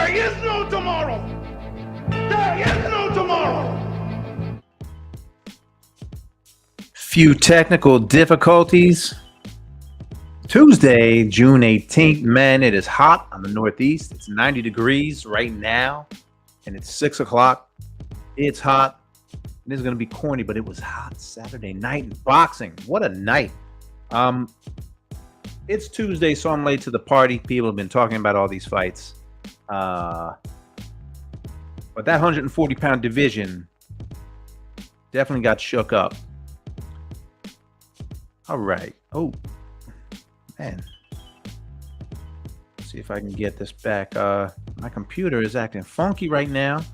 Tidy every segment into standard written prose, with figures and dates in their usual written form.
There is no tomorrow. There is no tomorrow. Few technical difficulties. Tuesday, June 18th. Man, it is hot on the Northeast. It's 90 degrees right now, and it's 6 o'clock. It's hot. It is going to be corny, but it was hot Saturday night in boxing. What a night. It's Tuesday, so I'm late to the party. People have been talking about all these fights. But that 140-pound division definitely got shook up. All right. Oh, man. Let's see if I can get this back. My computer is acting funky right now.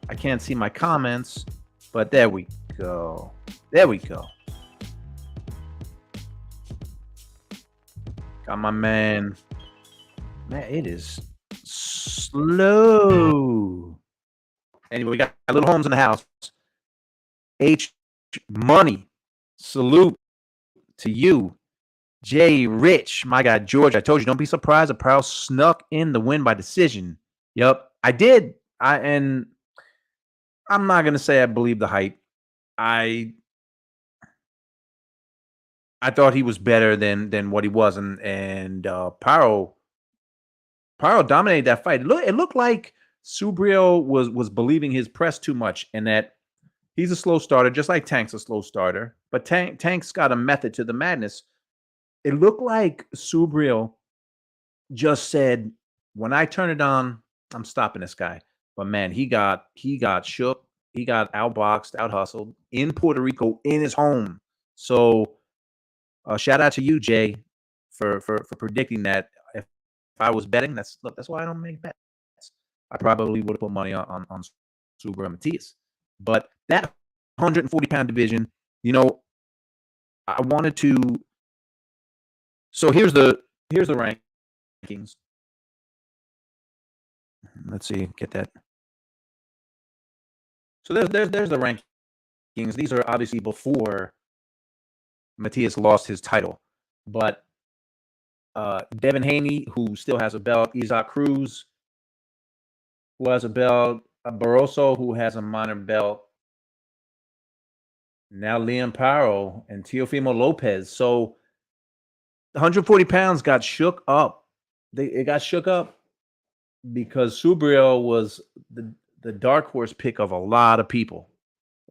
I can't see my comments, but there we go. There we go. Got my man. Man, it is slow. Anyway, we got Little Holmes in the house. H Money. Salute to you. Jay Rich, my guy George. I told you, don't be surprised if Prowse snuck in the win by decision. Yep, I did. And I'm not gonna say I believe the hype. I thought he was better than what he was, and Paro dominated that fight. It looked like Subriel was believing his press too much, and that he's a slow starter, just like Tank's a slow starter. But Tank's got a method to the madness. It looked like Subriel just said, "When I turn it on, I'm stopping this guy." But man, he got shook. He got outboxed, out hustled in Puerto Rico in his home. So shout out to you, Jay, for predicting that. If I was betting, that's why I don't make bets. I probably would have put money on Subriel Matias. But that 140-pound division, I wanted to. So here's the rankings. Let's see, get that. So there's the rankings. These are obviously before Matias lost his title, but Devin Haney, who still has a belt, Isaac Cruz, who has a belt, Barroso, who has a minor belt, now Liam Paro and Teofimo Lopez. So 140 pounds got shook up. It got shook up because Subriel was the dark horse pick of a lot of people.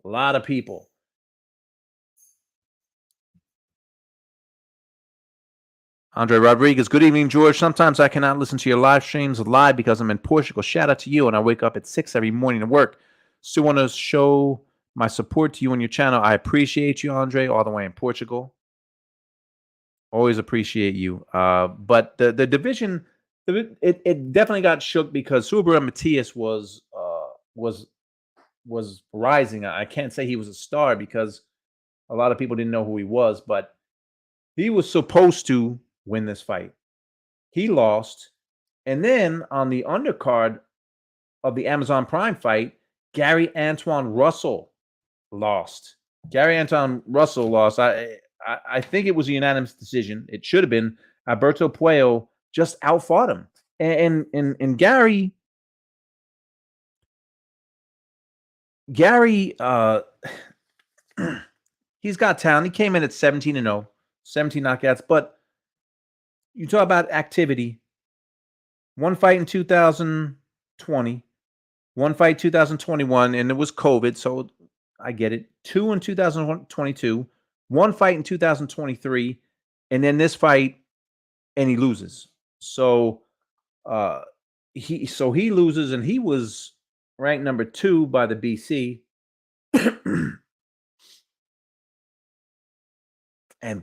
A lot of people. Andre Rodriguez, good evening, George. Sometimes I cannot listen to your live streams live because I'm in Portugal. Shout out to you, and I wake up at 6 every morning to work. Still want to show my support to you and your channel. I appreciate you, Andre, all the way in Portugal. Always appreciate you. But the division, it definitely got shook because Subriel Matias was rising. I can't say he was a star because a lot of people didn't know who he was, but he was supposed to win this fight. He lost. And then on the undercard of the Amazon Prime fight, Gary Antoine Russell lost. Gary Antoine Russell lost. I think it was a unanimous decision. It should have been. Alberto Puello just outfought him. And Gary, he's got talent. He came in at 17-0, 17 knockouts. But you talk about activity. One fight in 2020, one fight 2021, and it was COVID, so I get it. 2 in 2022, one fight in 2023, and then this fight, and he loses. So he loses, and he was ranked number 2 by the BC.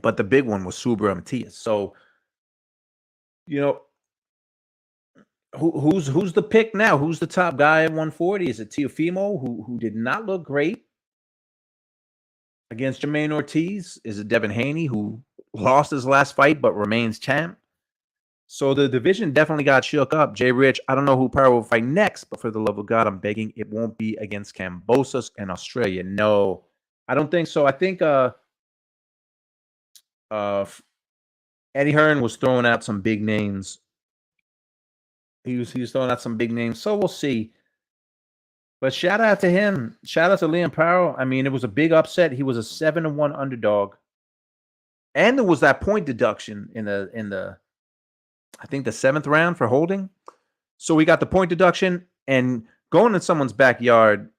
But the big one was Subriel Matias. So, who's the pick now? Who's the top guy at 140? Is it Teofimo, who did not look great against Jermaine Ortiz? Is it Devin Haney, who lost his last fight but remains champ? So the division definitely got shook up. Jay Rich, I don't know who Power will fight next, but for the love of God, I'm begging it won't be against Kambosos and Australia. No, I don't think so. I think Eddie Hearn was throwing out some big names He was throwing out some big names, so we'll see. But shout out to him. Shout out to Liam Powell. I mean, it was a big upset. He was a 7-1 underdog, and there was that point deduction in the I think the 7th round for holding. So we got the point deduction, and going in someone's backyard,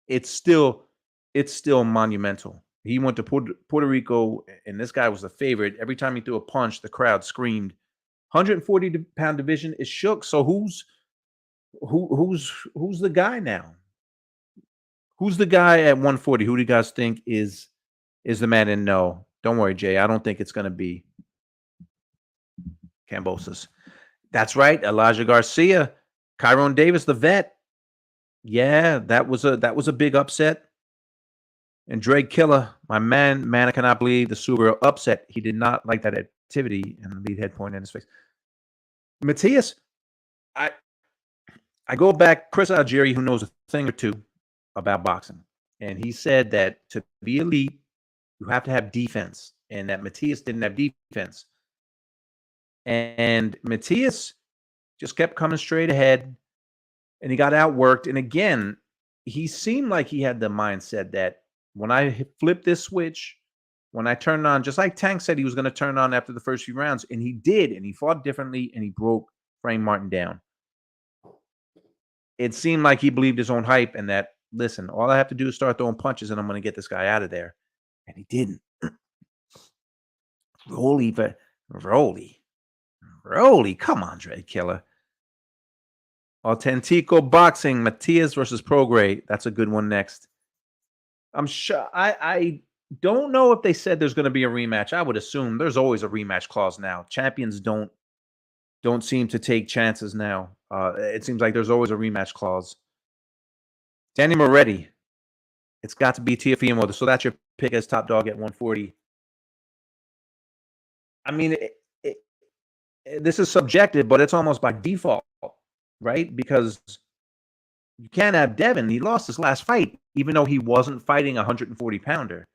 it's still monumental. He went to Puerto Rico, and this guy was the favorite. Every time he threw a punch, the crowd screamed. 140-pound division is shook. So who's the guy now? Who's the guy at 140? Who do you guys think is the man? And no, don't worry, Jay. I don't think it's going to be Kambosos. That's right, Elijah Garcia, Kyron Davis, the vet. Yeah, that was a big upset. And Drake Killer, my man, I cannot believe the Subaru upset. He did not like that activity, and the lead head point in his face. Matthias, I go back, Chris Algieri, who knows a thing or two about boxing, and he said that to be elite, you have to have defense, and that Matthias didn't have defense. And Matthias just kept coming straight ahead, and he got outworked. And again, he seemed like he had the mindset that when I flip this switch, when I turned on, just like Tank said he was going to turn on after the first few rounds, and he did, and he fought differently, and he broke Frank Martin down. It seemed like he believed his own hype, and that, listen, all I have to do is start throwing punches, and I'm going to get this guy out of there. And he didn't. Rolly, come on, Drake Killer. Authentico Boxing, Matias versus Prograis. That's a good one next. I'm sure. I don't know if they said there's going to be a rematch. I would assume there's always a rematch clause now. Champions don't seem to take chances now. It seems like there's always a rematch clause. Danny Moretti. It's got to be Teofimo. So that's your pick as top dog at 140. I mean, this is subjective, but it's almost by default, right? Because you can't have Devin. He lost his last fight, even though he wasn't fighting a 140-pounder.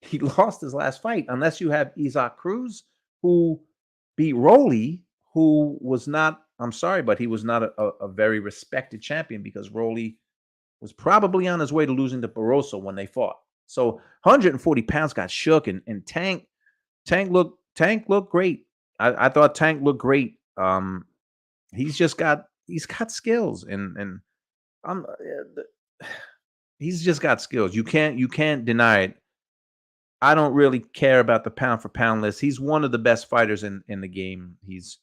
He lost his last fight, unless you have Isaac Cruz, who beat Rolly, who was not, I'm sorry, but he was not a very respected champion, because Rolly was probably on his way to losing to Barroso when they fought. So 140 pounds got shook, and Tank looked great. I thought Tank looked great. He's got skills, and he's just got skills. You can't deny it. I don't really care about the pound for pound list. He's one of the best fighters in the game. He's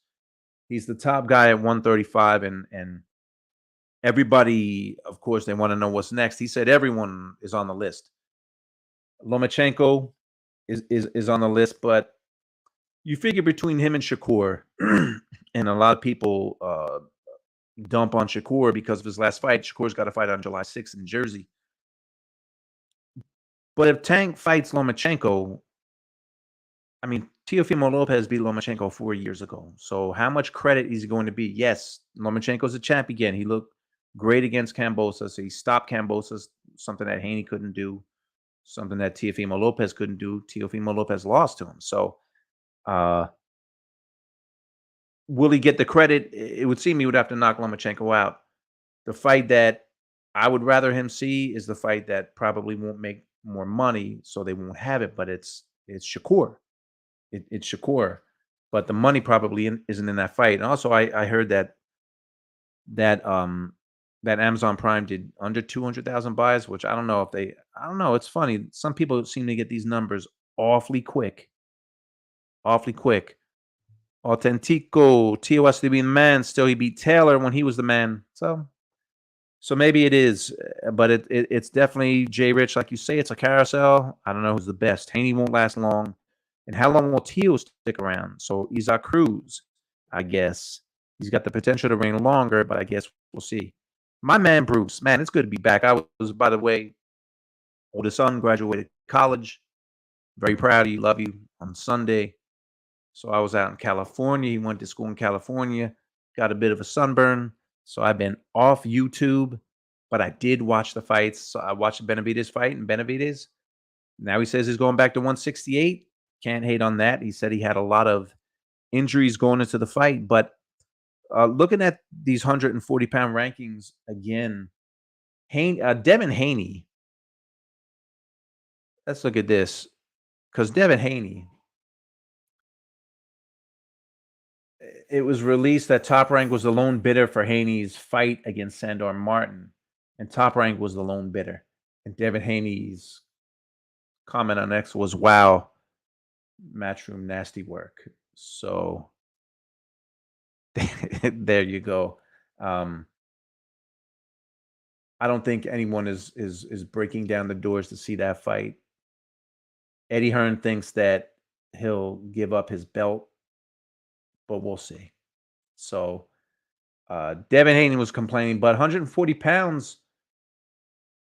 the top guy at 135, and everybody, of course, they want to know what's next. He said everyone is on the list. Lomachenko is on the list, but you figure between him and Shakur, and a lot of people dump on Shakur because of his last fight. Shakur's got a fight on July 6th in Jersey. But if Tank fights Lomachenko, I mean, Teofimo Lopez beat Lomachenko 4 years ago. So how much credit is he going to be? Yes, Lomachenko's a champ again. He looked great against Kambosos. So he stopped Kambosos, something that Haney couldn't do, something that Teofimo Lopez couldn't do. Teofimo Lopez lost to him. So will he get the credit? It would seem he would have to knock Lomachenko out. The fight that I would rather him see is the fight that probably won't make more money, so they won't have it, but it's Shakur. It's Shakur, but the money probably isn't in that fight. And also, I heard that Amazon Prime did under 200,000 buys, which I don't know. It's funny. Some people seem to get these numbers awfully quick. Authentico, TOS to be the man. Still, he beat Taylor when he was the man. So maybe it is, but it's definitely Jay Rich, like you say. It's a carousel. I don't know who's the best. Haney won't last long, and how long will Teo stick around? So Isaac Cruz, I guess he's got the potential to reign longer, but I guess we'll see. My man Bruce, man, it's good to be back. I was, by the way, oldest son graduated college. Very proud of you, love you. On Sunday, so I was out in California. He went to school in California, got a bit of a sunburn. So I've been off YouTube, but I did watch the fights. So I watched the Benavidez fight, and Benavidez, now he says he's going back to 168. Can't hate on that. He said he had a lot of injuries going into the fight, but looking at these 140-pound rankings again, Devin Haney. Let's look at this, because Devin Haney, it was released that Top Rank was the lone bidder for Haney's fight against Sandor Martin, and Top Rank was the lone bidder. And Devin Haney's comment on X was, "Wow, Matchroom nasty work." So there you go. I don't think anyone is breaking down the doors to see that fight. Eddie Hearn thinks that he'll give up his belt, but we'll see. So Devin Haney was complaining, but 140 pounds,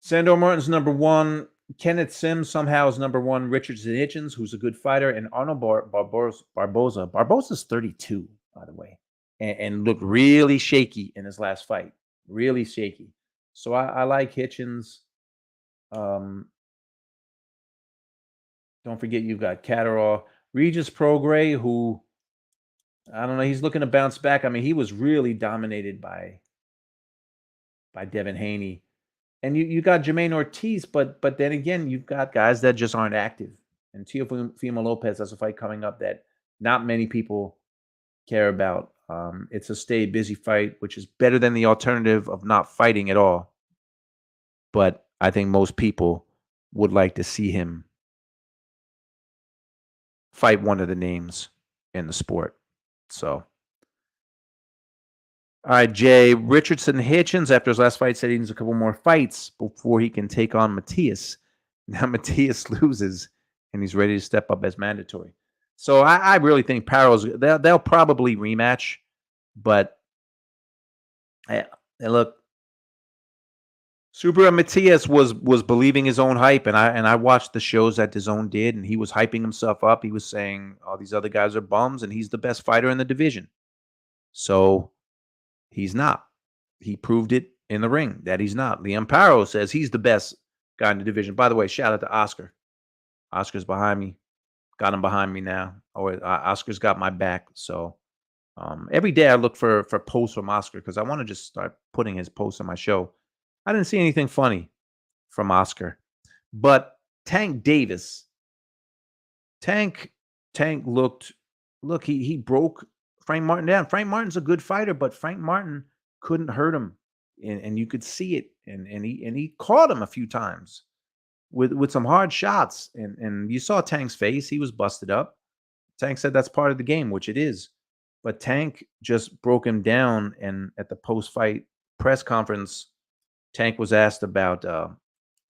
Sandor Martin's number one. Kenneth Sims somehow is number one. Richardson Hitchens, who's a good fighter, and Arnold Barboza. Barboza's 32, by the way, and looked really shaky in his last fight. Really shaky. So I like Hitchens. Don't forget you've got Catterall. Regis Prograis, who, I don't know, he's looking to bounce back. I mean, he was really dominated by Devin Haney. And you got Jermaine Ortiz, but then again, you've got guys that just aren't active. And Teofimo Lopez has a fight coming up that not many people care about. It's a stay busy fight, which is better than the alternative of not fighting at all. But I think most people would like to see him fight one of the names in the sport. So, all right, Jay. Richardson Hitchens, after his last fight, said he needs a couple more fights before he can take on Matias. Now Matias loses, and he's ready to step up as mandatory. So I really think Paro's, they'll probably rematch, but look, Subriel Matias was believing his own hype, and I watched the shows that DAZN did, and he was hyping himself up. He was saying all these other guys are bums, and he's the best fighter in the division. So he's not. He proved it in the ring that he's not. Liam Paro says he's the best guy in the division. By the way, shout out to Oscar. Oscar's behind me. Got him behind me now. Oscar's got my back. So every day I look for posts from Oscar because I want to just start putting his posts on my show. I didn't see anything funny from Oscar. But Tank Davis. Tank looked, he broke Frank Martin down. Frank Martin's a good fighter, but Frank Martin couldn't hurt him. And you could see it. And he caught him a few times with some hard shots. And you saw Tank's face. He was busted up. Tank said that's part of the game, which it is. But Tank just broke him down. And at the post-fight press conference, Tank was asked about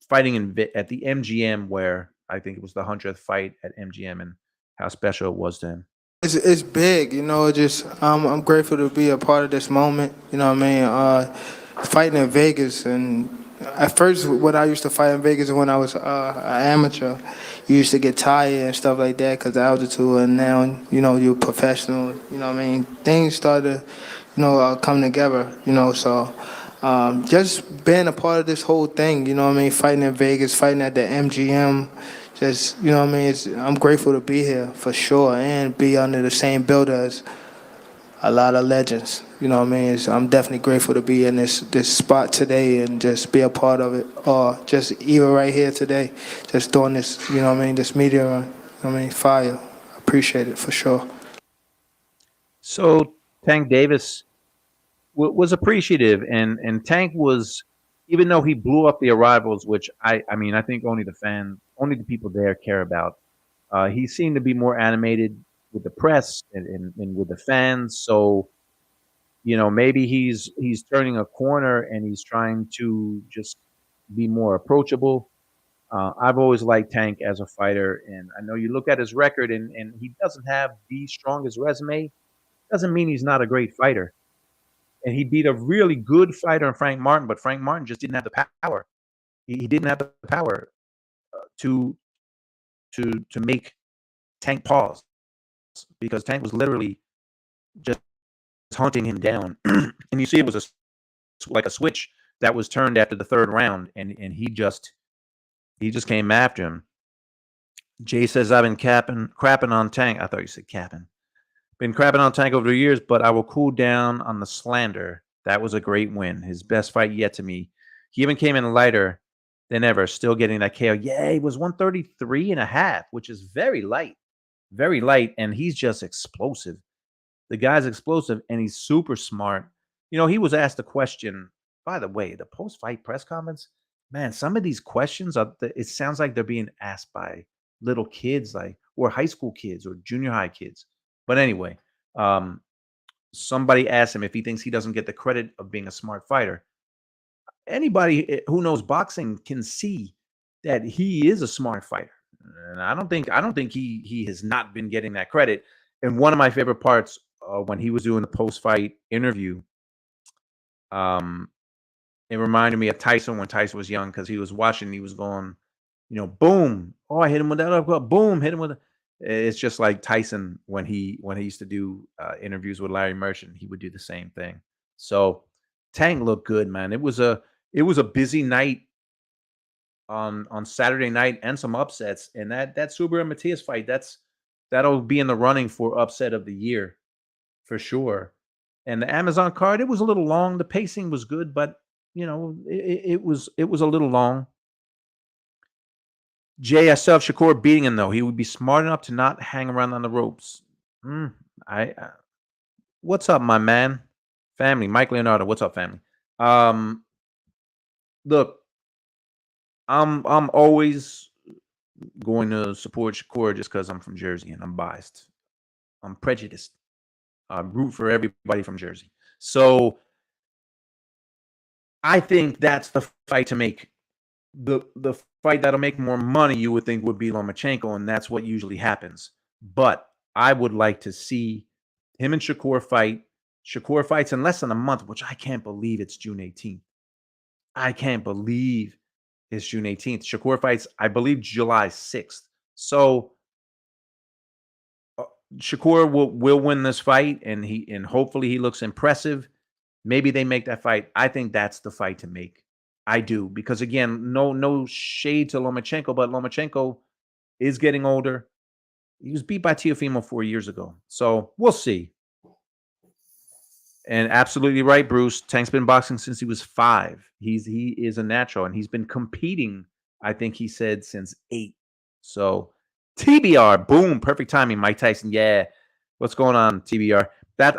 fighting at the MGM, where I think it was the 100th fight at MGM, and how special it was to him. It's big, you know. Just I'm grateful to be a part of this moment. You know what I mean? Fighting in Vegas, and at first when I used to fight in Vegas when I was an amateur, you used to get tired and stuff like that because of altitude. And now, you know, you're professional. You know what I mean? Things started, you know, come together. You know, so. Just being a part of this whole thing, you know what I mean, fighting in Vegas, fighting at the MGM, just, you know what I mean, I'm grateful to be here for sure and be under the same builder as a lot of legends, you know what I mean. I'm definitely grateful to be in this spot today and just be a part of it, or just even right here today, just doing this, you know what I mean, this media run, you know what I mean, fire. I appreciate it for sure. So Tank Davis was appreciative, and Tank was, even though he blew up the arrivals, which I mean, I think only the people there care about. He seemed to be more animated with the press and with the fans. So, you know, maybe he's turning a corner and he's trying to just be more approachable. I've always liked Tank as a fighter, and I know you look at his record and he doesn't have the strongest resume. Doesn't mean he's not a great fighter. And he beat a really good fighter in Frank Martin, but Frank Martin just didn't have the power. He didn't have the power to make Tank pause, because Tank was literally just hunting him down. And you see it was like a switch that was turned after the third round, and he just came after him. Jay says, I've been crapping on Tank. I thought you said capping. Been crapping on Tank over the years, but I will cool down on the slander. That was a great win. His best fight yet to me. He even came in lighter than ever, still getting that KO. Yeah, he was 133 and a half, which is very light. Very light, and he's just explosive. The guy's explosive, and he's super smart. You know, he was asked a question. By the way, the post-fight press conference, man, some of these questions it sounds like they're being asked by little kids, like or high school kids or junior high kids. But anyway, um, somebody asked him if he thinks he doesn't get the credit of being a smart fighter. Anybody who knows boxing can see that he is a smart fighter. And I don't think he has not been getting that credit. And one of my favorite parts when he was doing the post fight interview, um, it reminded me of Tyson when Tyson was young because he was watching. He was going, boom. Oh, I hit him with that uppercut. Boom, hit him with. It's just like Tyson when he used to do interviews with Larry Merchant. He would do the same thing. So Tank looked good, man. It was a busy night on Saturday night and some upsets. And that Subaru and Matias fight, that'll be in the running for upset of the year for sure. And the Amazon card, it was a little long. The pacing was good, but it was a little long. JSF Shakur beating him though. He would be smart enough to not hang around on the ropes. I what's up, my man? Family, Mike Leonardo. What's up, family? Look, I'm always going to support Shakur just because I'm from Jersey and I'm biased. I'm prejudiced. I root for everybody from Jersey. So I think that's the fight to make. The fight that'll make more money, you would think, would be Lomachenko, and that's what usually happens. But I would like to see him and Shakur fight. Shakur fights in less than a month, which I can't believe it's June 18th. I can't believe it's June 18th. Shakur fights, I believe, July 6th. So Shakur will win this fight, and hopefully he looks impressive. Maybe they make that fight. I think that's the fight to make. I do, because again, no shade to Lomachenko, but Lomachenko is getting older. He was beat by Teofimo 4 years ago. So we'll see. And absolutely right, Bruce. Tank's been boxing since he was 5. He is a natural, and he's been competing, I think he said, since 8. So TBR, boom, perfect timing. Mike Tyson, yeah. What's going on, TBR? That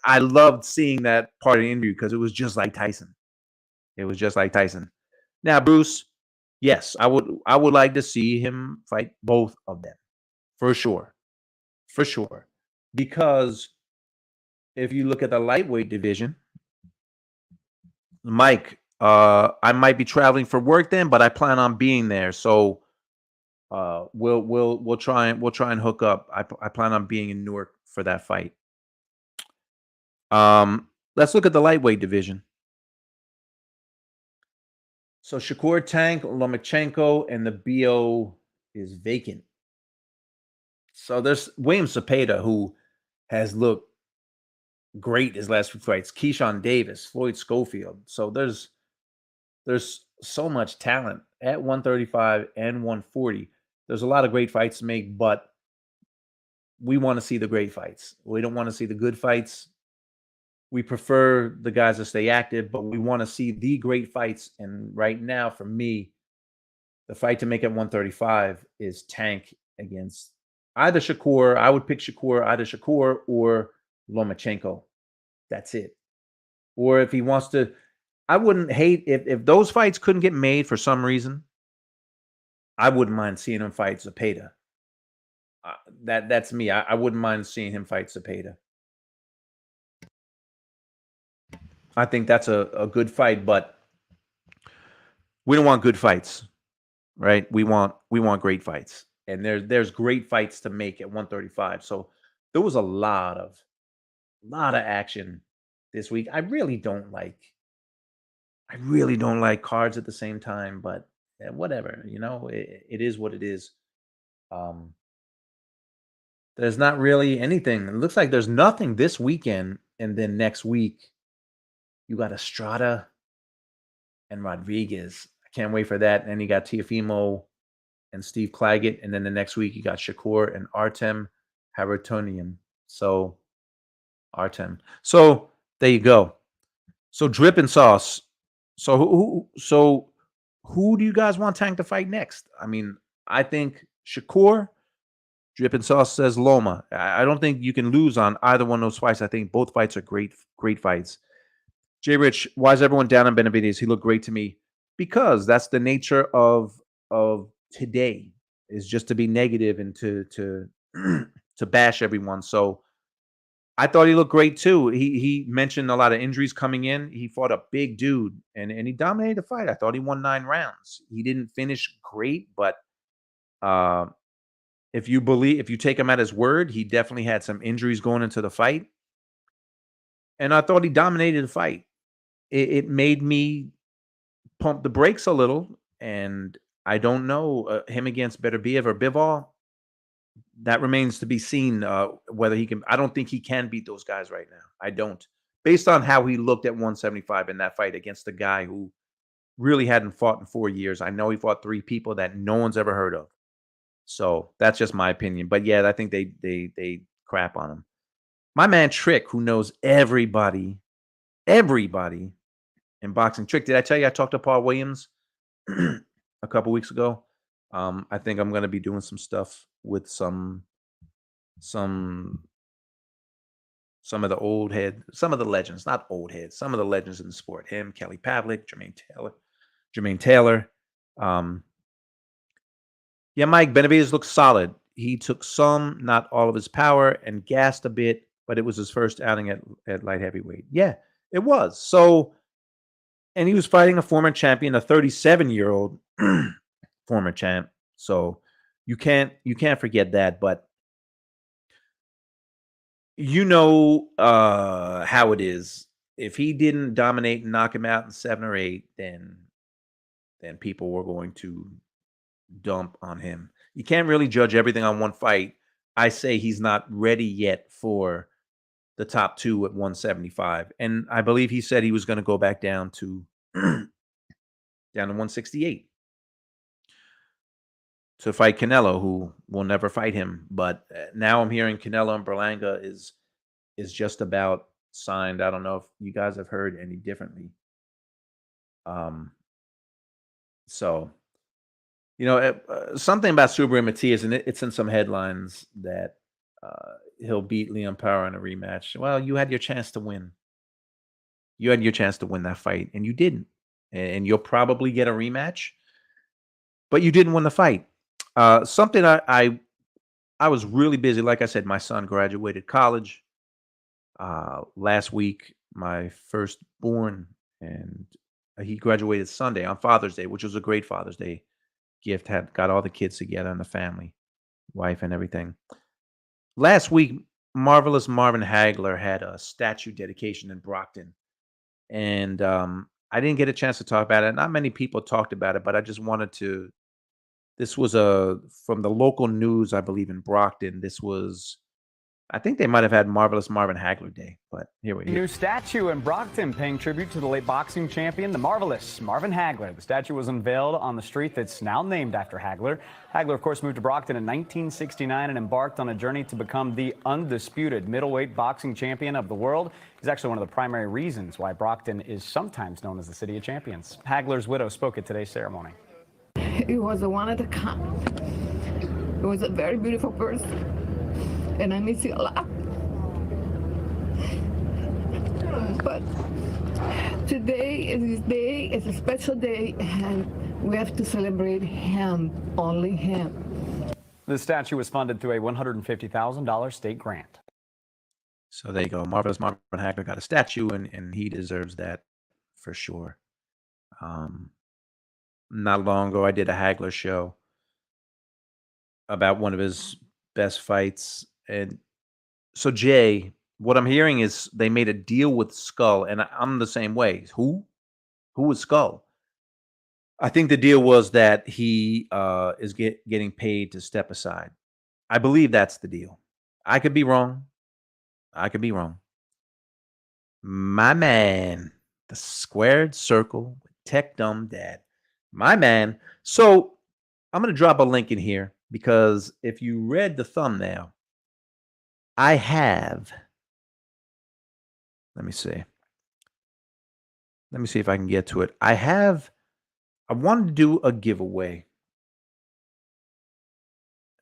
I loved seeing that part of the interview because it was just like Tyson. It was just like Tyson. Now, Bruce, yes, I would like to see him fight both of them. For sure. For sure. Because if you look at the lightweight division, Mike, I might be traveling for work then, but I plan on being there. So we'll try and hook up. I plan on being in Newark for that fight. Let's look at the lightweight division. So Shakur, Tank, Lomachenko, and the BO is vacant. So there's William Cepeda, who has looked great his last few fights. Keyshawn Davis, Floyd Schofield. So there's so much talent at 135 and 140. There's a lot of great fights to make, but we want to see the great fights. We don't want to see the good fights. We prefer the guys to stay active, but we want to see the great fights. And right now, for me, the fight to make at 135 is Tank against either Shakur. I would pick Shakur, either Shakur or Lomachenko. That's it. Or if he wants to, I wouldn't hate if those fights couldn't get made for some reason. I wouldn't mind seeing him fight Zepeda. That's me. I wouldn't mind seeing him fight Zepeda. I think that's a good fight, but we don't want good fights, right? We want great fights, and there's great fights to make at 135. So there was a lot of action this week. I really don't like cards at the same time, but whatever, it is what it is. There's not really anything. It looks like there's nothing this weekend, and then next week you got Estrada and Rodriguez. I can't wait for that. And you got Teofimo and Steve Claggett. And then the next week you got Shakur and Artem Harutyunyan. So Artem. So there you go. So drip and sauce. So who do you guys want Tank to fight next? I mean, I think Shakur. Drip and sauce says Loma. I don't think you can lose on either one of those fights. I think both fights are great fights. Jay Rich, why is everyone down on Benavides? He looked great to me because that's the nature of today is just to be negative and to to bash everyone. So I thought he looked great too. He mentioned a lot of injuries coming in. He fought a big dude and he dominated the fight. I thought he won 9 rounds. He didn't finish great, but uh, if you take him at his word, he definitely had some injuries going into the fight. And I thought he dominated the fight. It made me pump the brakes a little. And I don't know him against Beterbiev or Bivol. That remains to be seen whether he can. I don't think he can beat those guys right now. I don't. Based on how he looked at 175 in that fight against a guy who really hadn't fought in 4 years. I know he fought 3 people that no one's ever heard of. So that's just my opinion. But yeah, I think they crap on him. My man Trick, who knows everybody in boxing. Trick, did I tell you I talked to Paul Williams a couple weeks ago? I think I'm gonna be doing some stuff with some of the legends, not old heads, some of the legends in the sport. Him, Kelly Pavlik, Jermaine Taylor. Yeah, Mike Benavides looks solid. He took some, not all of his power, and gassed a bit, but it was his first outing at light heavyweight. Yeah, it was. So, and he was fighting a former champion, a 37-year-old former champ. So you can't forget that. But you know how it is. If he didn't dominate and knock him out in 7 or 8, then people were going to dump on him. You can't really judge everything on one fight. I say he's not ready yet for the top 2 at 175. And I believe he said he was going to go back down to 168 to fight Canelo, who will never fight him. But now I'm hearing Canelo and Berlanga is just about signed. I don't know if you guys have heard any differently. So, something about Subriel Matias, and it's in some headlines that he'll beat Liam Power in a rematch. Well, you had your chance to win. You had your chance to win that fight, and you didn't. And you'll probably get a rematch, but you didn't win the fight. Something I was really busy. Like I said, my son graduated college last week. My firstborn, and he graduated Sunday on Father's Day, which was a great Father's Day gift. Had got all the kids together and the family, wife and everything. Last week, Marvelous Marvin Hagler had a statue dedication in Brockton, and I didn't get a chance to talk about it. Not many people talked about it, but I just wanted to. This was from the local news, I believe, in Brockton. This was, I think they might have had Marvelous Marvin Hagler Day, but here we go. New statue in Brockton paying tribute to the late boxing champion, the marvelous Marvin Hagler. The statue was unveiled on the street that's now named after Hagler. Hagler, of course, moved to Brockton in 1969 and embarked on a journey to become the undisputed middleweight boxing champion of the world. He's actually one of the primary reasons why Brockton is sometimes known as the City of Champions. Hagler's widow spoke at today's ceremony. He was the one at the camp. He was a very beautiful person, and I miss you a lot. But today is his day. It's a special day, and we have to celebrate him, only him. The statue was funded through a $150,000 state grant. So there you go. Marvelous Marvin Hagler got a statue, and he deserves that for sure. Not long ago, I did a Hagler show about one of his best fights. And so, Jay, what I'm hearing is they made a deal with Skull, and I'm the same way. Who was Skull? I think the deal was that he is getting paid to step aside. I believe that's the deal. I could be wrong. My man, the squared circle with Tech Dumb Dad. My man. So I'm going to drop a link in here because if you read the thumbnail, I have Let me see. Let me see if I can get to it. I wanted to do a giveaway.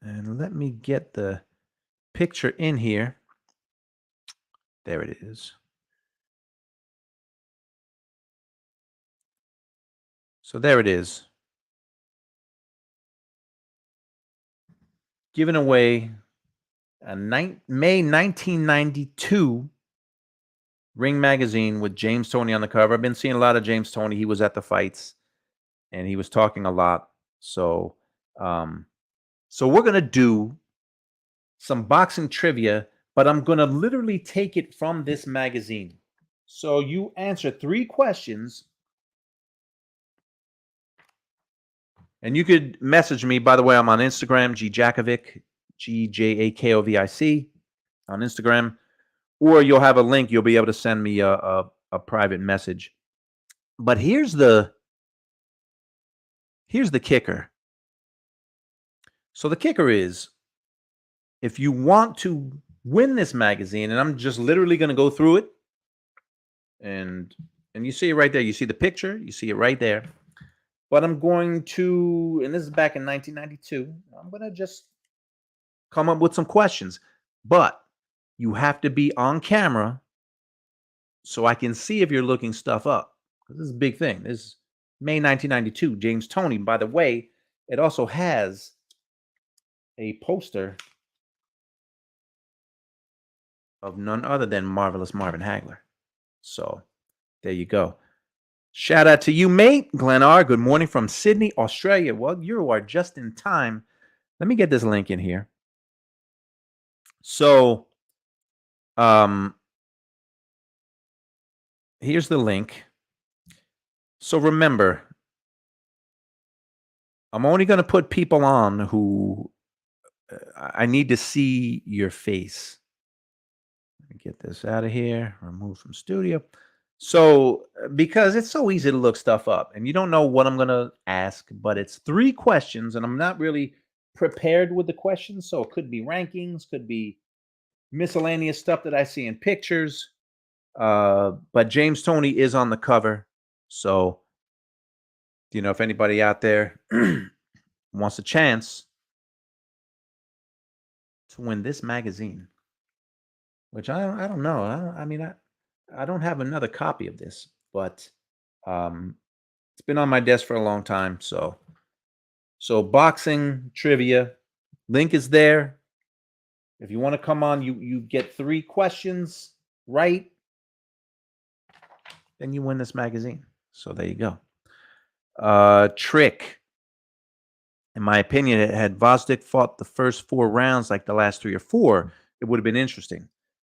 And let me get the picture in here. There it is. So there it is. Giving away a May 1992 Ring magazine with James Toney on the cover. I've been seeing a lot of James Toney. He was at the fights and he was talking a lot. So, so we're going to do some boxing trivia, but I'm going to literally take it from this magazine. So you answer 3 questions. And you could message me. By the way, I'm on Instagram, Gjakovic, Gjakovic on Instagram. Or you'll have a link. You'll be able to send me a private message. But here's the kicker. So the kicker is, if you want to win this magazine, and I'm just literally going to go through it, and you see it right there. You see the picture. You see it right there. But I'm going to, and this is back in 1992, I'm going to just come up with some questions. But you have to be on camera so I can see if you're looking stuff up. This is a big thing. This is May 1992, James Toney. By the way, it also has a poster of none other than Marvelous Marvin Hagler. So there you go. Shout out to you, mate. Glenn R. Good morning from Sydney, Australia. Well, you are just in time. Let me get this link in here. So, here's the link. So remember, I'm only going to put people on who I need to see your face. Let me get this out of here. Remove from studio. So, because it's so easy to look stuff up and you don't know what I'm going to ask, but it's 3 questions and I'm not really prepared with the questions. So it could be rankings, could be miscellaneous stuff that I see in pictures. But James Toney is on the cover. So, you know, if anybody out there wants a chance to win this magazine, which I don't know. I don't have another copy of this, but it's been on my desk for a long time. So boxing trivia, link is there. If you want to come on, you get 3 questions right, then you win this magazine. So there you go. Trick. In my opinion, had Gvozdyk fought the first 4 rounds like the last 3 or 4, it would have been interesting.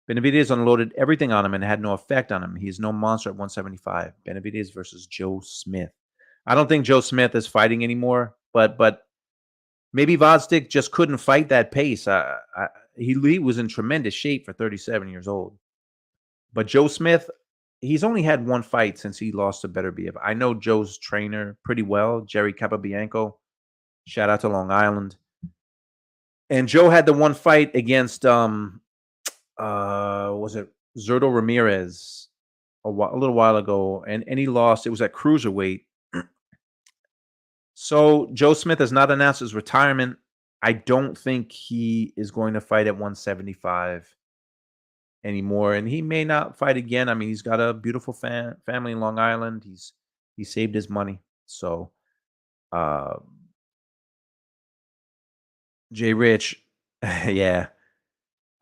Benavidez unloaded everything on him and had no effect on him. He's no monster at 175. Benavidez versus Joe Smith. I don't think Joe Smith is fighting anymore, but maybe Gvozdyk just couldn't fight that pace. He was in tremendous shape for 37 years old. But Joe Smith, he's only had 1 fight since he lost to Beterbiev. I know Joe's trainer pretty well, Jerry Capobianco. Shout out to Long Island. And Joe had the 1 fight against was it Zurdo Ramirez a little while ago, and he lost. It was at cruiserweight. So Joe Smith has not announced his retirement. I don't think he is going to fight at 175 anymore, and he may not fight again. I mean, he's got a beautiful family in Long Island. He saved his money. So Jay Rich, yeah.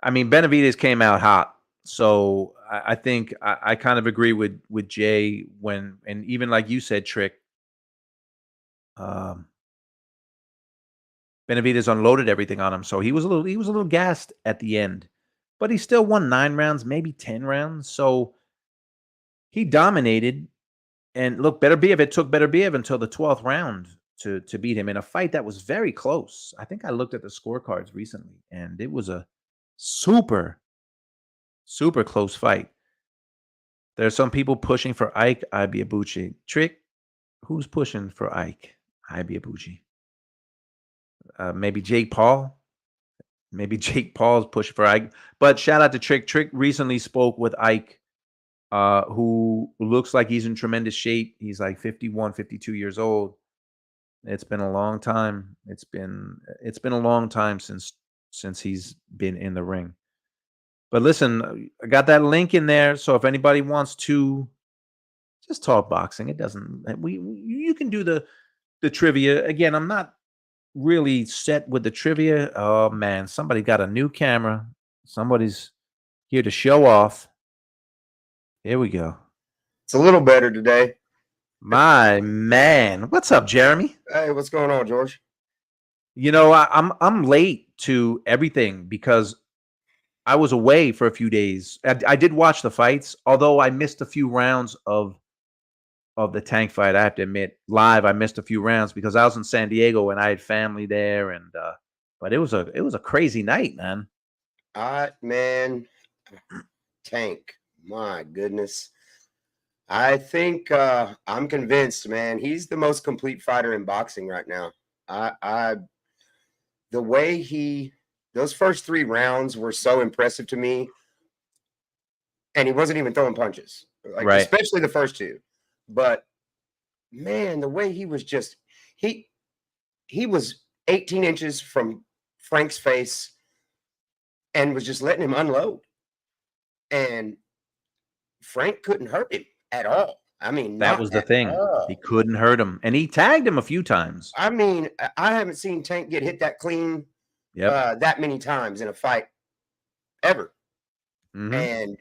I mean, Benavidez came out hot. So I think I kind of agree with Jay and even like you said, Trick, Benavidez unloaded everything on him. So he was a little gassed at the end, but he still won 9 rounds, maybe 10 rounds. So he dominated. And look, it took Beterbiev until the 12th round to beat him in a fight that was very close. I think I looked at the scorecards recently, and it was a super, super close fight. There's some people pushing for Ike Ibeabuchi. Trick, who's pushing for Ike Ibeabuchi? Maybe Jake Paul. Maybe Jake Paul's pushing for Ike. But shout out to Trick. Trick recently spoke with Ike who looks like he's in tremendous shape. He's like 51, 52 years old. It's been a long time. It's been a long time since he's been in the ring. But listen, I got that link in there. So if anybody wants to just talk boxing, it doesn't. You can do the trivia again. I'm not really set with the trivia. Oh man, somebody got a new camera. Somebody's here to show off. Here we go. It's a little better today. My man, what's up, Jeremy? Hey, what's going on, George? You know, I'm late to everything because I was away for a few days. I did watch the fights, although I missed a few rounds of the Tank fight. I have to admit, live I missed a few rounds because I was in San Diego and I had family there, and but it was a crazy night, man. Man, Tank, my goodness. I think I'm convinced, man. He's the most complete fighter in boxing right now. The way those first 3 rounds were so impressive to me, and he wasn't even throwing punches, like Right. especially the first 2. But man, the way he was just he was 18 inches from Frank's face and was just letting him unload, and Frank couldn't hurt him at all. I mean, That not was the at thing. all. He couldn't hurt him, and he tagged him a few times. I mean, I haven't seen Tank get hit that clean Yep. that many times in a fight ever. Mhm. And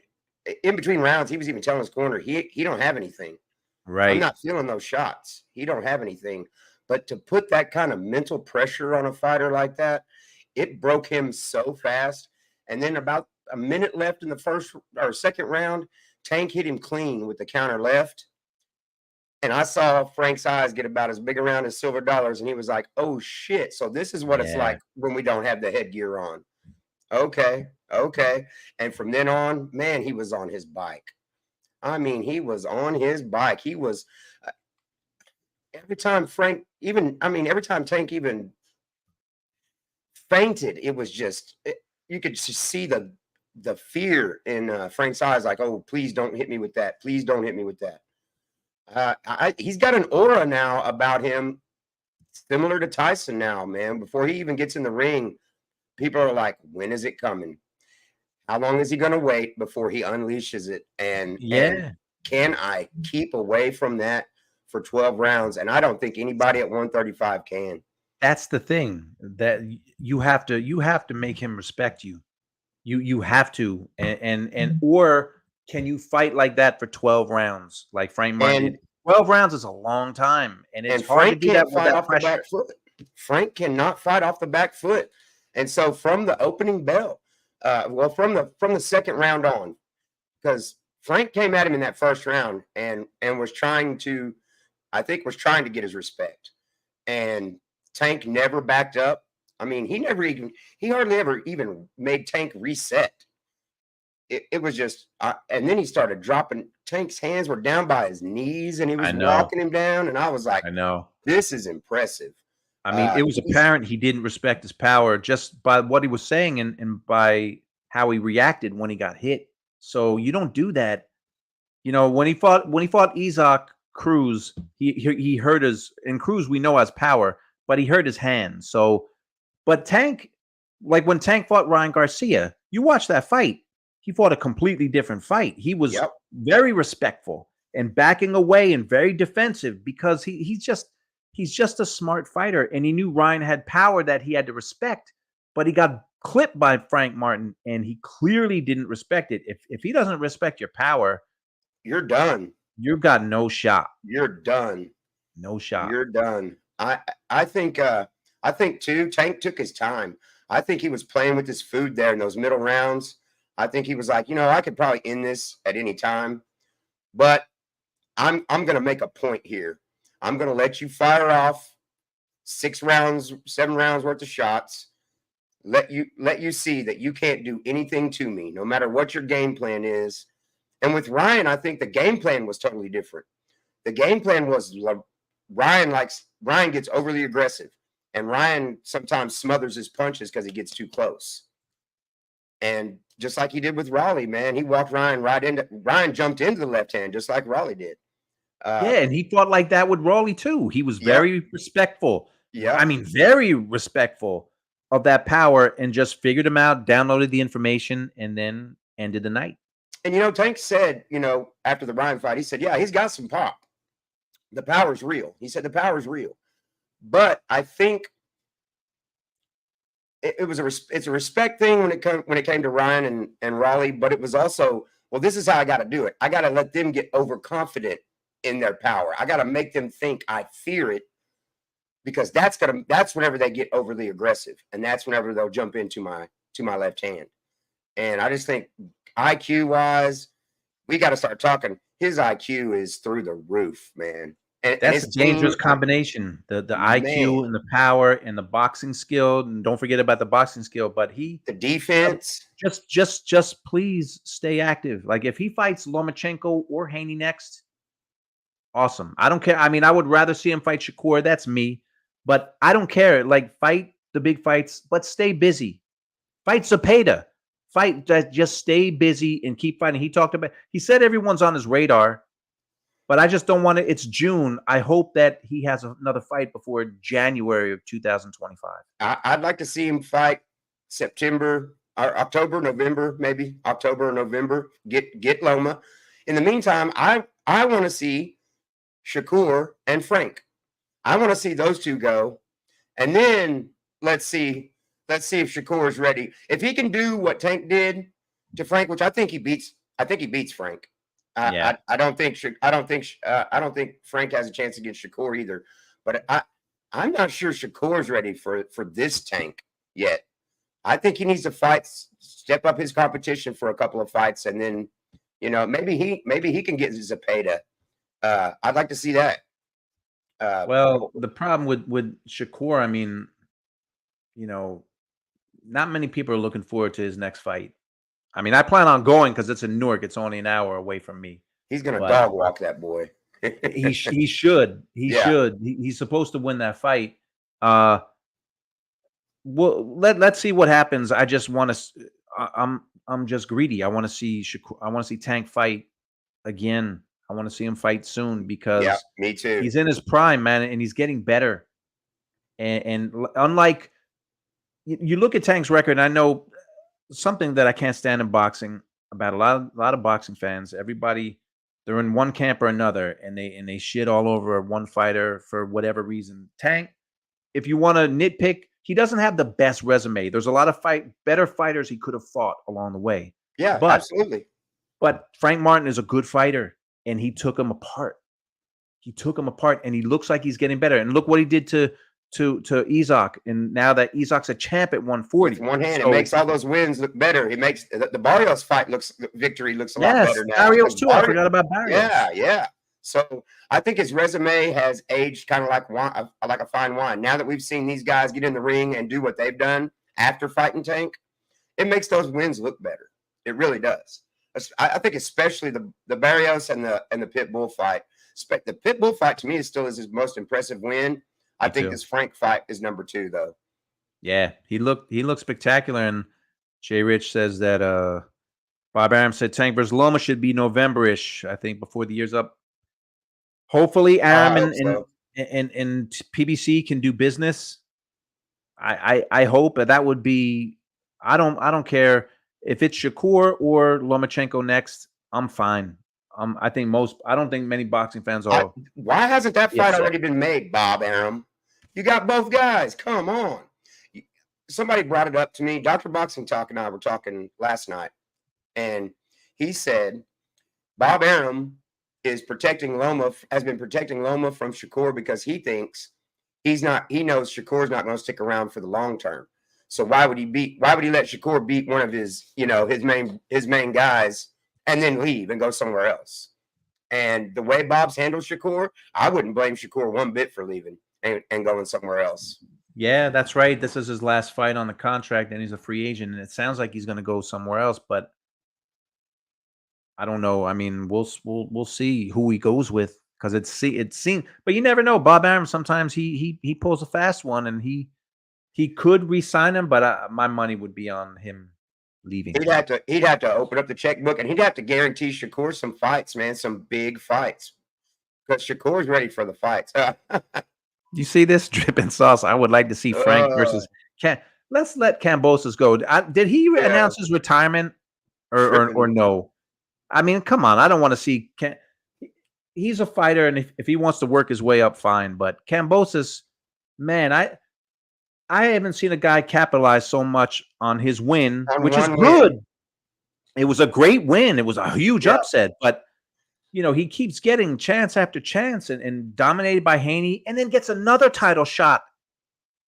in between rounds, he was even telling his corner, he don't have anything. I'm Right. not feeling those shots. He don't have anything. But to put that kind of mental pressure on a fighter like that, it broke him so fast. And then about a minute left in the first or second round, Tank hit him clean with the counter left. And I saw Frank's eyes get about as big around as silver dollars. And he was like, oh, shit. So this is what it's Yeah. like when we don't have the headgear on. Okay. And from then on, man, he was on his bike. I mean, he was on his bike. He was every time Tank even fainted, it was just you could just see the fear in Frank's eyes, like, oh, please don't hit me with that. Please don't hit me with that. He's got an aura now about him, similar to Tyson now, man. Before he even gets in the ring, people are like, when is it coming? How long is he going to wait before he unleashes it? And can I keep away from that for 12 rounds? And I don't think anybody at 135 can. That's the thing, that you have to make him respect you. You have to, and or can you fight like that for 12 rounds like Frank Martin did? 12 rounds is a long time, and it's hard Frank to do that can't with fight that off the pressure. back foot. Frank cannot fight off the back foot. And so from the opening bell, from the second round on, because Frank came at him in that first round and was trying to get his respect. And Tank never backed up. I mean, he hardly ever even made Tank reset. It was just, and then he started dropping. Tank's hands were down by his knees, and he was walking him down. And I was like, I know. this is impressive. I mean, it was apparent he didn't respect his power just by what he was saying and by how he reacted when he got hit. So you don't do that. You know, when he fought Isaac Cruz, he hurt his, and Cruz we know has power, but he hurt his hand. So, but Tank, like when Tank fought Ryan Garcia, you watch that fight. He fought a completely different fight. He was very respectful and backing away and very defensive because he's just a smart fighter, and he knew Ryan had power that he had to respect, but he got clipped by Frank Martin, and he clearly didn't respect it. If he doesn't respect your power, you're done. You've got no shot. You're done. No shot. You're done. I think too, Tank took his time. I think he was playing with his food there in those middle rounds. I think he was like, I could probably end this at any time, but I'm going to make a point here. I'm going to let you fire off 7 rounds worth of shots. Let you see that you can't do anything to me, no matter what your game plan is. And with Ryan, I think the game plan was totally different. The game plan was Ryan gets overly aggressive, and Ryan sometimes smothers his punches because he gets too close. And just like he did with Raleigh, man. He walked Ryan jumped into the left hand just like Raleigh did. Yeah, and he fought like that with Raleigh too. He was very respectful. Yeah. I mean, very respectful of that power, and just figured him out, downloaded the information, and then ended the night. And, Tank said, after the Ryan fight, he said, yeah, he's got some pop. The power's real. He said the power's real. But I think it's a respect thing when it came to Ryan and Raleigh, but it was also, well, this is how I got to do it. I got to let them get overconfident in their power. I got to make them think I fear it, because that's whenever they get overly aggressive, and that's whenever they'll jump into my left hand. And I just think IQ wise, we got to start talking. His IQ is through the roof, man. And that's a dangerous combination. The IQ and the power and the boxing skill. And don't forget about the boxing skill, but the defense. Just please stay active. Like if he fights Lomachenko or Haney next, awesome. I don't care. I mean, I would rather see him fight Shakur. That's me. But I don't care. Like, fight the big fights, but stay busy. Fight Zepeda. Fight that. Just stay busy and keep fighting. He said everyone's on his radar, but I just don't want to. It's June. I hope that he has another fight before January of 2025. I'd like to see him fight September or October, November, maybe October or November. Get Loma. In the meantime, I want to see Shakur and Frank. I want to see those two go, and then let's see if Shakur is ready. If he can do what Tank did to Frank, which I think he beats Frank. I don't think Frank has a chance against Shakur either. But I'm not sure Shakur's ready for this Tank yet. I think he needs to step up his competition for a couple of fights, and then maybe he can get Zepeda. I'd like to see that. Well, the problem with Shakur, I mean, not many people are looking forward to his next fight. I mean, I plan on going because it's in Newark. It's only an hour away from me. He's gonna dog walk that boy. he should. Should. He's supposed to win that fight. Well, let's see what happens. I just want to. I'm just greedy. I want to see Shakur. I want to see Tank fight again. I want to see him fight soon because me too. He's in his prime, man, and he's getting better. And unlike you look at Tank's record, and I know something that I can't stand in boxing about a lot of boxing fans. Everybody, they're in one camp or another, and they shit all over one fighter for whatever reason. Tank, if you want to nitpick, he doesn't have the best resume. There's a lot of better fighters he could have fought along the way. Yeah, absolutely. But Frank Martin is a good fighter. And he took him apart. And he looks like he's getting better. And look what he did to Izak. And now that Izak's a champ at 140. With one hand, it makes all those wins look better. It makes the Barrios victory looks a lot better now. Barrios too. I forgot about Barrios. Yeah. So I think his resume has aged kind of like a fine wine. Now that we've seen these guys get in the ring and do what they've done after fighting Tank, it makes those wins look better. It really does. I think especially the Barrios and the Pitbull fight. The Pitbull fight to me is his most impressive win. I think this Frank fight is number 2 though. Yeah, he looked spectacular. And Jay Rich says that Bob Arum said Tank versus Loma should be November-ish, I think, before the year's up. Hopefully Arum and PBC can do business. I hope that would be. I don't care. If it's Shakur or Lomachenko next, I'm fine. I don't think many boxing fans are. Why hasn't that fight already been made, Bob Arum? You got both guys. Come on. Somebody brought it up to me. Dr. Boxing Talk and I were talking last night, and he said Bob Arum has been protecting Loma from Shakur because he thinks he knows Shakur's not going to stick around for the long term. So why would he let Shakur beat one of his main guys and then leave and go somewhere else? And the way Bob's handled Shakur, I wouldn't blame Shakur one bit for leaving and going somewhere else. Yeah, that's right. This is his last fight on the contract, and he's a free agent, and it sounds like he's going to go somewhere else, but I don't know. I mean, we'll see who he goes with because it seems, but you never know. Bob Arum, sometimes he pulls a fast one, and he could re-sign him, but my money would be on him leaving. He'd have to open up the checkbook, and he'd have to guarantee Shakur some fights, man, some big fights, because Shakur's ready for the fights. You see this dripping sauce? I would like to see Frank versus Can. Let's let Kambosos go. Did he announce his retirement or no? I mean, come on. I don't want to see he's a fighter, and if he wants to work his way up, fine. But Kambosos, man, I haven't seen a guy capitalize so much on his win, which is good. It was a great win. It was a huge upset, but you know, he keeps getting chance after chance and dominated by Haney, and then gets another title shot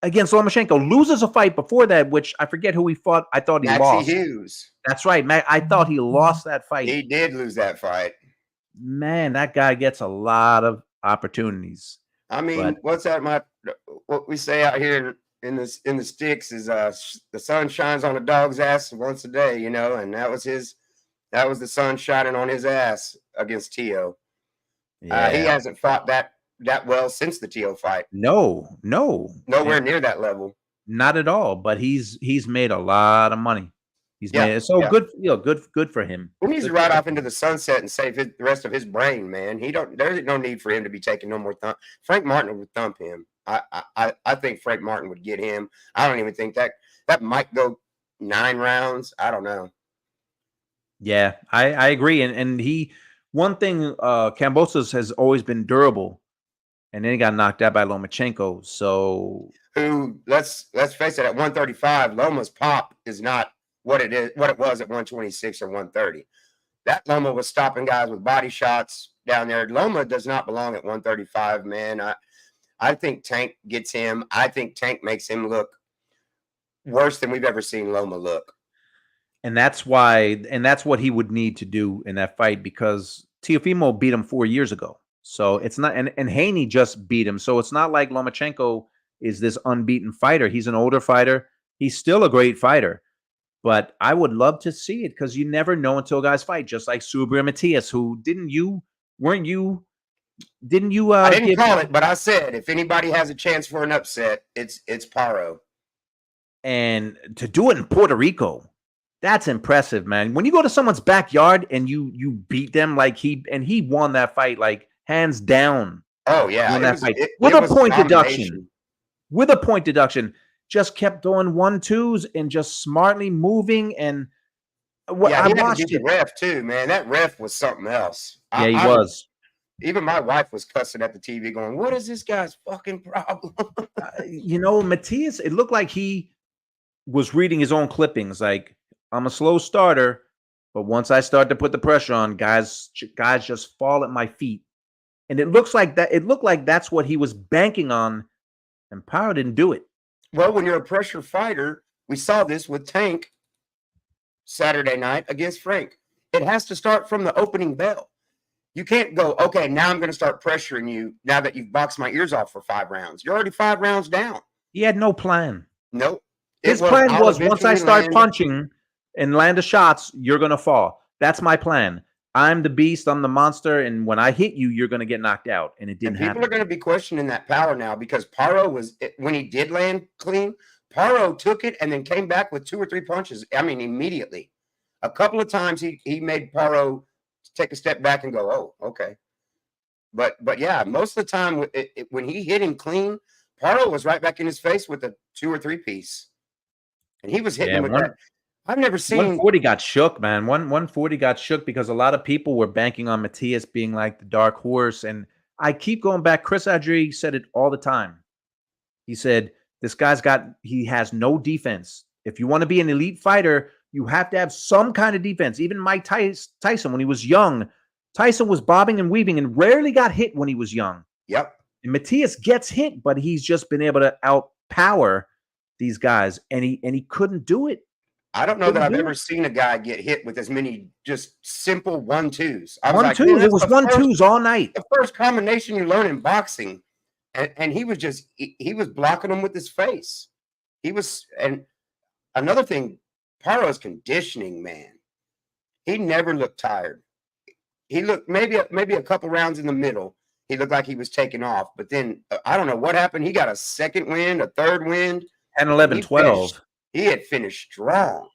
against Lomachenko. Loses a fight before that, which I forget who he fought. I thought he lost. Hughes. That's right. I thought he lost that fight. He did lose that fight. Man, that guy gets a lot of opportunities. I mean, what's that? What we say out here in the sticks is the sun shines on a dog's ass once a day, you know, and that was the sun shining on his ass against Tio. Yeah. He hasn't fought that well since the Tio fight. Nowhere near that level. Not at all. But he's made a lot of money. He's made it so good. You know, good for him. He needs to ride off into the sunset and save the rest of his brain, man. There's no need for him to be taking no more thump. Frank Martin would thump him. I think Frank Martin would get him. I don't even think that might go 9 rounds. I don't know. Yeah, I agree. And one thing, Kambosos has always been durable, and then he got knocked out by Lomachenko. So let's face it, at 135, Loma's pop is not what it was at 126 or 130. That Loma was stopping guys with body shots down there. Loma does not belong at 135, man. I think Tank gets him. I think Tank makes him look worse than we've ever seen Loma look. And that's what he would need to do in that fight, because Teofimo beat him 4 years ago. So it's not, and Haney just beat him. So it's not like Lomachenko is this unbeaten fighter. He's an older fighter. He's still a great fighter. But I would love to see it, because you never know until guys fight. Just like Subriel Matias, who I didn't call it, but I said if anybody has a chance for an upset, it's Paro. And to do it in Puerto Rico, that's impressive, man. When you go to someone's backyard and you beat them like he won that fight like hands down. Oh yeah, with a point deduction. With a point deduction, just kept doing 1-2s and just smartly moving. And I watched it. The ref too, man. That ref was something else. Yeah, he was. Even my wife was cussing at the TV, going, "What is this guy's fucking problem?" You know, Matias, it looked like he was reading his own clippings. Like, I'm a slow starter, but once I start to put the pressure on, guys just fall at my feet. And it looked like that's what he was banking on, and Paro didn't do it. Well, when you're a pressure fighter, we saw this with Tank Saturday night against Frank. It has to start from the opening bell. You can't go, okay, now I'm going to start pressuring you now that you've boxed my ears off for 5 rounds. You're already 5 rounds down. He had no plan. Nope. His plan was, once I start punching and land the shots, you're going to fall. That's my plan. I'm the beast. I'm the monster. And when I hit you, you're going to get knocked out. And it didn't happen. People are going to be questioning that power now, because Paro when he did land clean, Paro took it and then came back with 2 or 3 punches. I mean, immediately. A couple of times he made Paro take a step back and go, oh, okay. But yeah, most of the time when he hit him clean, Paro was right back in his face with a 2 or 3 piece. And he was hitting with that. I've never seen 140 got shook, man. 140 got shook because a lot of people were banking on Matias being like the dark horse. And I keep going back. Chris Adri said it all the time. He said, this guy's he has no defense. If you want to be an elite fighter, you have to have some kind of defense. Even Mike Tyson, when he was young, Tyson was bobbing and weaving and rarely got hit when he was young. Yep. And Matias gets hit, but he's just been able to outpower these guys, and he couldn't do it. I don't know that I've ever seen a guy get hit with as many just simple 1-2s. It was 1-2s all night. The first combination you learn in boxing, and he was blocking them with his face. And another thing, Paro's conditioning, man. He never looked tired. He looked maybe a couple rounds in the middle. He looked like he was taking off, but then I don't know what happened. He got a second wind, a third wind. 10, 11, 12. He had finished strong.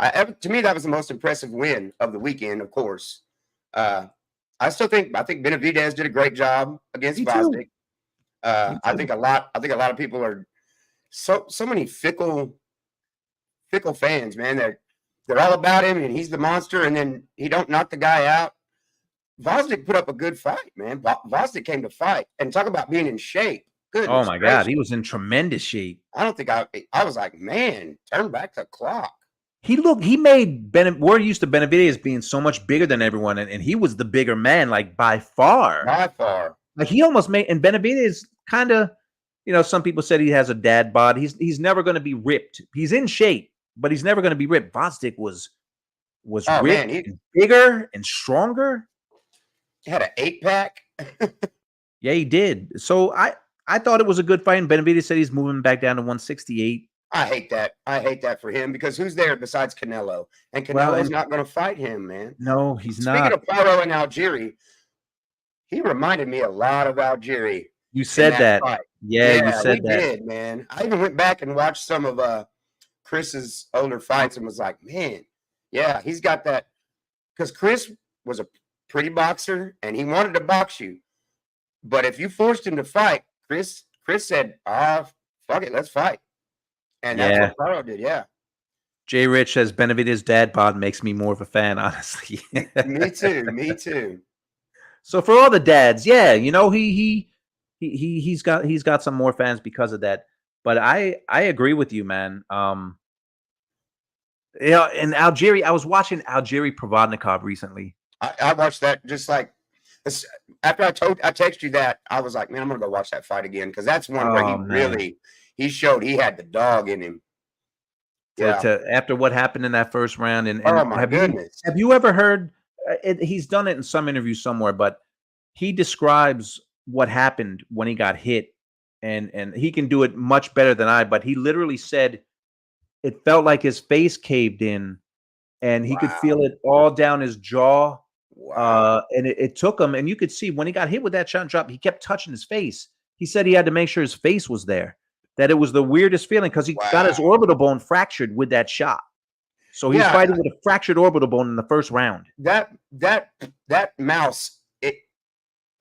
To me, that was the most impressive win of the weekend, of course. I think Benavidez did a great job against Vosdick. I think a lot of people are so many fickle fans, man. They're all about him, and he's the monster, and then he don't knock the guy out. Vosdick put up a good fight, man. Vosdick came to fight, and talk about being in shape. Goodness Oh my God, gracious. he was in tremendous shape. I don't think I was like, man, turn back the clock. He made we're used to Benavidez being so much bigger than everyone, and he was the bigger man, like by far. By far. Like he almost made, and Benavidez kind of, some people said he has a dad bod. He's never going to be ripped. He's in shape, but he's never going to be ripped. Vosdick was Oh, ripped, man, and bigger and stronger. He had an 8-pack. Yeah, he did. So I thought it was a good fight, and Benavidez said he's moving back down to 168. I hate that for him, because who's there besides Canelo? And Canelo's not going to fight him, man. No, he's Speaking not. of Paro and Algieri, he reminded me a lot of Algieri. You said that. Fight. Yeah, you said that. Did, man. I even went back and watched some of Chris's older fights and was like, man, yeah, he's got that. Because Chris was a pretty boxer, and he wanted to box you. But if you forced him to fight, Chris said, fuck it, let's fight. And that's what Paro did, yeah. Jay Rich says Benavidez' dad bod makes me more of a fan, honestly. Me too. So for all the dads, yeah, he's got some more fans because of that. But I agree with you, man. And Algieri, I was watching Algieri Provodnikov recently. I watched that just like after I texted you that, I was like, man, I'm gonna go watch that fight again, because that's one where he showed he had the dog in him. Yeah. After what happened in that first round, and oh my goodness, have you ever heard? He's done it in some interview somewhere, but he describes what happened when he got hit, and he can do it much better than I. But he literally said it felt like his face caved in, and he could feel it all down his jaw. And it took him, and you could see when he got hit with that shot and drop, he kept touching his face. He said he had to make sure his face was there. That it was the weirdest feeling, because he got his orbital bone fractured with that shot. So he's fighting with a fractured orbital bone in the first round. That mouse,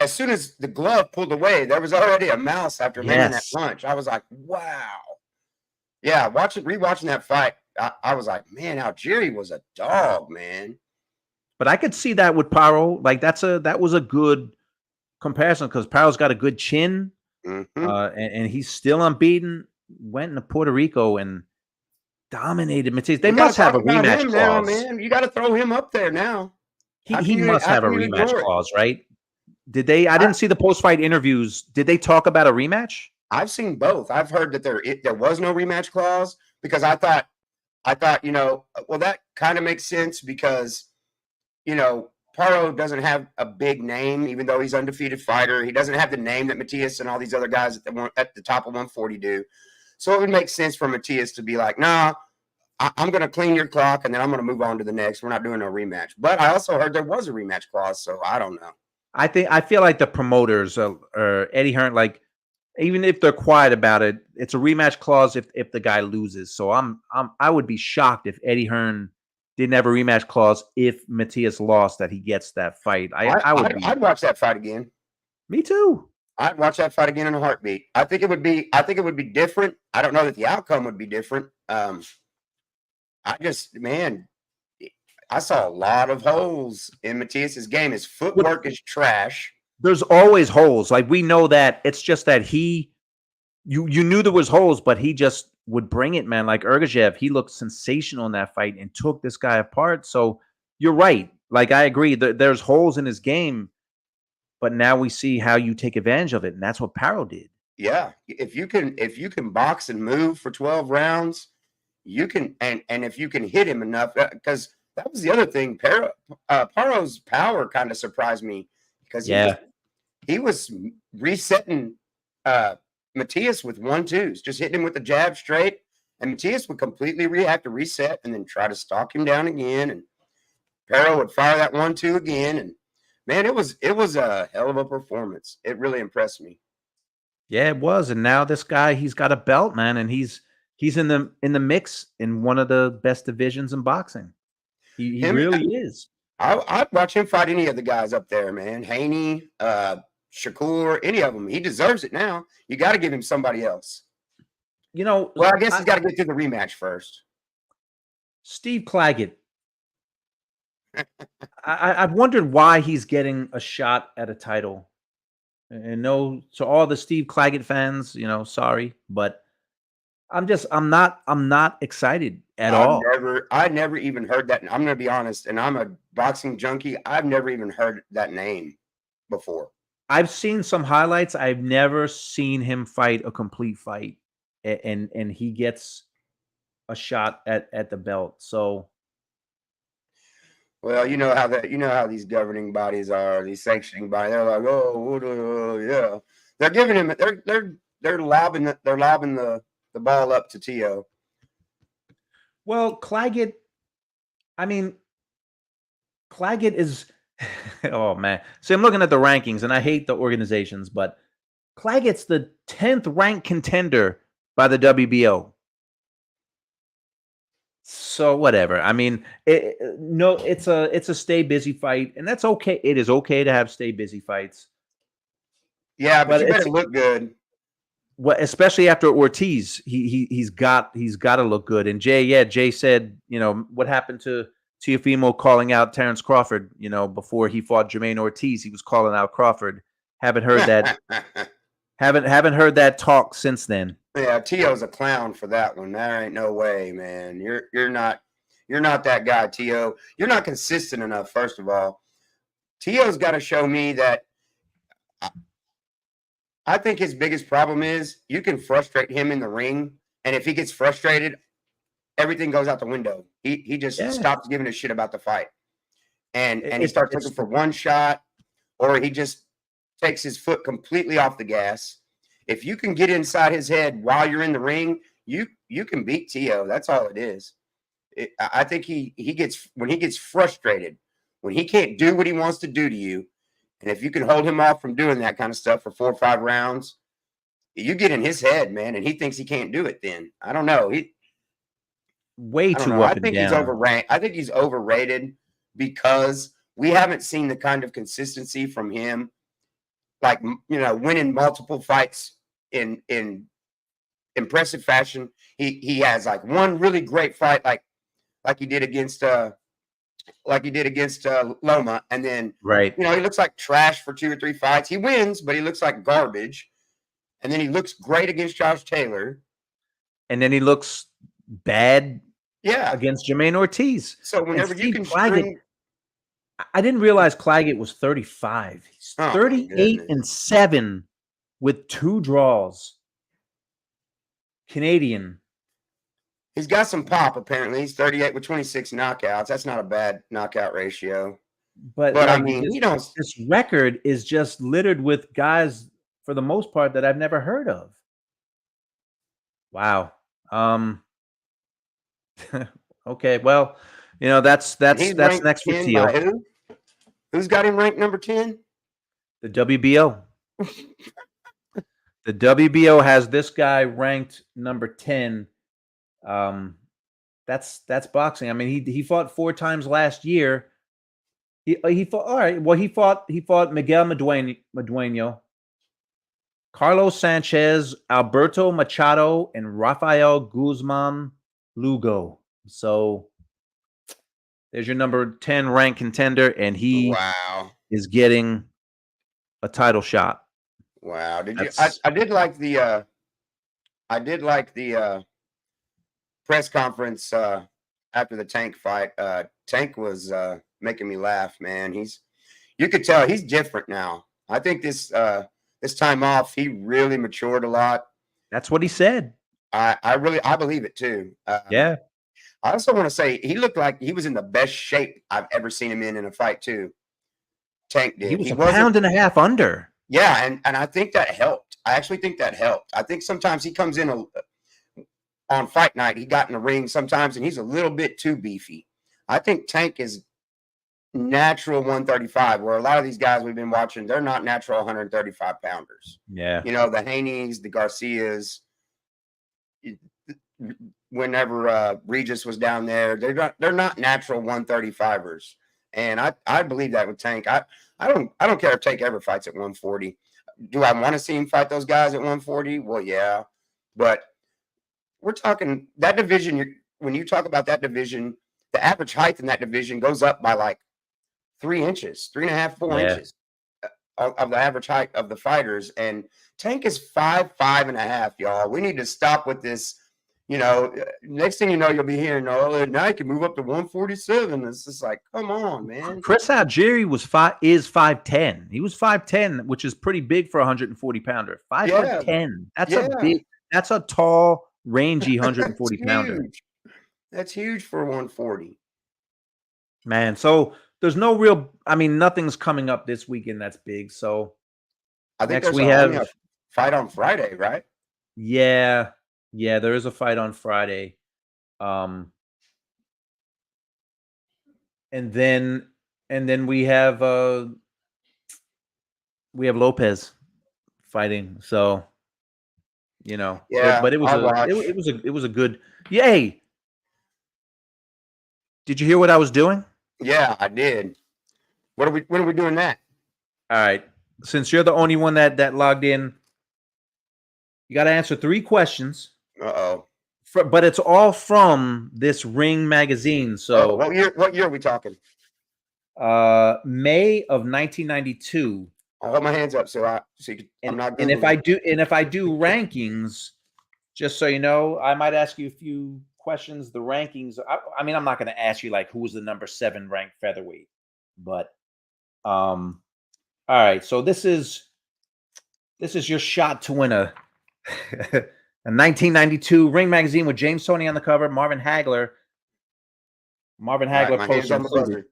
as soon as the glove pulled away, there was already a mouse after landing that punch. I was like, wow. Yeah, rewatching that fight, I was like, man, Algieri was a dog, man. But I could see that with Paro. Like that was a good comparison, because Paro's got a good chin. Mm-hmm. And he's still unbeaten. Went into Puerto Rico and dominated Matias. They You must gotta have a talk about rematch him clause. now, man. You got to throw him up there now. He must have a rematch ignore it? clause, right? Did they? I didn't see the post-fight interviews. Did they talk about a rematch? I've seen both. I've heard that there was no rematch clause, because I thought, well, that kind of makes sense, because, Paro doesn't have a big name, even though he's an undefeated fighter. He doesn't have the name that Matias and all these other guys at the top of 140 do. So it would make sense for Matias to be like, nah, I'm going to clean your clock, and then I'm going to move on to the next. We're not doing no rematch. But I also heard there was a rematch clause, so I don't know. I feel like the promoters or Eddie Hearn, like, even if they're quiet about it, it's a rematch clause if the guy loses. So I would be shocked if Eddie Hearn didn't have a rematch clause if Matias lost, that he gets that fight. I'd watch that fight again. Me too. I'd watch that fight again in a heartbeat. I think it would be different. I don't know that the outcome would be different. I saw a lot of holes in Matias's game. His footwork is trash. There's always holes. Like, we know that. It's just that you knew there was holes, but he just would bring it, man. Like Ergachev, he looked sensational in that fight and took this guy apart. So you're right. Like, I agree. There's holes in his game, but now we see how you take advantage of it, and that's what Paro did. Yeah, if you can box and move for 12 rounds, you can, and if you can hit him enough, because that was the other thing. Paro's power kind of surprised me, because he was resetting Matias with 1-2s, just hitting him with the jab straight, and Matias would completely have to reset and then try to stalk him down again, and Paro would fire that 1-2 again, and man, it was a hell of a performance. It really impressed me. Yeah, it was. And now this guy, he's got a belt, man, and he's he's in the mix in one of the best divisions in boxing. He Him- really is. I'd watch him fight any of the guys up there, man. Haney, Shakur, any of them. He deserves it now. You got to give him somebody else. You know, Well, I guess he's got to get through the rematch first. Steve Claggett. I've wondered why he's getting a shot at a title. And no, to all the Steve Claggett fans, sorry, but I'm not excited at all. I never even heard that. I'm going to be honest, and I'm a boxing junkie. I've never even heard that name before. I've seen some highlights. I've never seen him fight a complete fight, and he gets a shot at the belt. So, well, you know how these governing bodies are, these sanctioning bodies. They're like, oh, yeah. They're giving him. They're lobbing the ball up to Tio. well, Claggett. I mean, Claggett is. Oh man! See, I'm looking at the rankings, and I hate the organizations, but Claggett's the 10th ranked contender by the WBO. So whatever. I mean, it's a stay busy fight, and that's okay. It is okay to have stay busy fights. Yeah, but you it's- better look good. Well, especially after Ortiz, he's got to look good. And Jay said, what happened to Teofimo calling out Terrence Crawford? Before he fought Jermaine Ortiz, he was calling out Crawford. Haven't heard that. haven't heard that talk since then. Yeah, Tio's a clown for that one. There ain't no way, man. You're not that guy, Tio. You're not consistent enough. First of all, Tio's got to show me that. I think his biggest problem is you can frustrate him in the ring, and if he gets frustrated, everything goes out the window. He just stops giving a shit about the fight, and he starts looking for one shot, or he just takes his foot completely off the gas. If you can get inside his head while you're in the ring, you can beat Tio. That's all it is. I think he gets frustrated, when he can't do what he wants to do to you. And if you can hold him off from doing that kind of stuff for 4 or 5 rounds, you get in his head, man, and he thinks he can't do it then. I don't know. Way too I up and think down. he's overranked. I think he's overrated because we haven't seen the kind of consistency from him, like, winning multiple fights in impressive fashion. He has like one really great fight, like he did against Loma, and then Right. he looks like trash for 2 or 3 fights. He wins, but he looks like garbage. And then he looks great against Josh Taylor. And then he looks bad Yeah. against Jermaine Ortiz. So whenever you Steve can Claggett, string, I didn't realize Claggett was 35. He's Oh, my 38-7 with 2 draws. Canadian. he's got some pop, apparently. He's 38 with 26 knockouts. That's not a bad knockout ratio. But I like, mean, this record is just littered with guys, for the most part, that I've never heard of. Wow. Okay, well, that's he's ranked next for 10 Tio. by who? Who's got him ranked number 10? The WBO. The WBO has this guy ranked number 10. That's boxing. I mean, he fought 4 times last year. He fought, all right. Well, he fought Miguel Madueño, Carlos Sanchez, Alberto Machado, and Rafael Guzman Lugo. So there's your number 10 ranked contender, and he Wow. is getting a title shot. Wow. That's- I did like the press conference after the Tank fight. Tank was making me laugh, man. You could tell he's different now. I think this time off, he really matured a lot. That's what he said. I believe it too. Yeah. I also want to say he looked like he was in the best shape I've ever seen him in a fight too. Tank did. He was a wasn't- pound and a half under. Yeah, and I think that helped. I actually think that helped. I think sometimes he comes in on fight night, he got in the ring sometimes, and he's a little bit too beefy. I think Tank is natural 135, where a lot of these guys we've been watching, they're not natural 135 pounders. Yeah. The Haneys, the Garcias. whenever Regis was down there. They're not natural 135ers. And I believe that with Tank. I don't care if Tank ever fights at 140. Do I want to see him fight those guys at 140? Well, yeah. But we're talking that division. When you talk about that division, the average height in that division goes up by like 3 inches, 3.5, 4 inches of the average height of the fighters. And Tank is 5'5.5", y'all. We need to stop with this. Next thing you know, you'll be hearing, oh, now you can move up to 147. It's just like, come on, man. Chris Algieri is 5'10". He was 5'10", which is pretty big for a 140-pounder. 5'10". That's a tall, rangy 140-pounder. That's huge for 140. Man, so there's no real. I mean, nothing's coming up this weekend that's big. So I think next we have have a fight on Friday, right? Yeah, there is a fight on Friday. And then we have Lopez fighting. So yeah. But it was a good. Yay! Did you hear what I was doing? Yeah, I did. When are we doing that? All right. Since you're the only one that logged in, you got to answer 3 questions. Uh-oh. But it's all from this Ring magazine. So what year are we talking? May of 1992. I'll hold my hands up I'm not. And if I do rankings, just so you know, I might ask you a few questions. The rankings. I mean, I'm not going to ask you like who was the number 7 ranked featherweight, but all right. So this is your shot to win a 1992 Ring magazine with James Toney on the cover. Marvin Hagler. Right, my hands on the buzzer.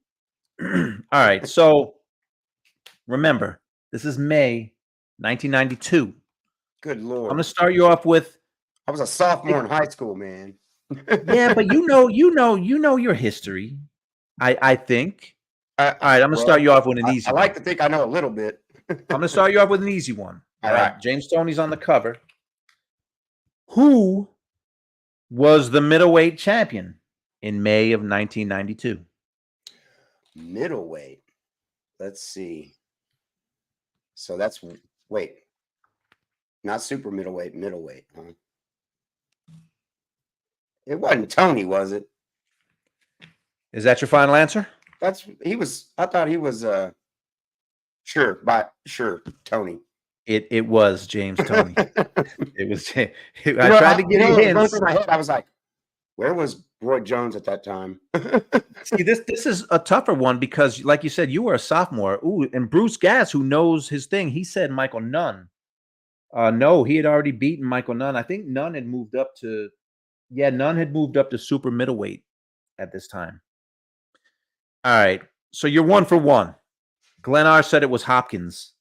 All right. So remember, this is May 1992. Good Lord. I'm going to start you off with. I was a sophomore in high school, man. Yeah, but you know your history. I think. All right, I'm gonna start you off with an easy. I like to think I know a little bit. I'm gonna start you off with an easy one. All right. James Toney's on the cover. Who was the middleweight champion in May of 1992? Middleweight. Let's see. So that's not super middleweight, huh? It wasn't Tony, was it? Is that your final answer? I thought he was sure, Tony. It was James Toney. It was. I tried to give you hints. Going through my head, I was like, where was Roy Jones at that time? See, this is a tougher one because, like you said, you were a sophomore. Ooh, and Bruce Gass, who knows his thing, he said Michael Nunn. No, he had already beaten Michael Nunn. I think Nunn had moved up to. Yeah, Nunn had moved up to super middleweight at this time. All right. So you're 1 for 1. Glenn said it was Hopkins.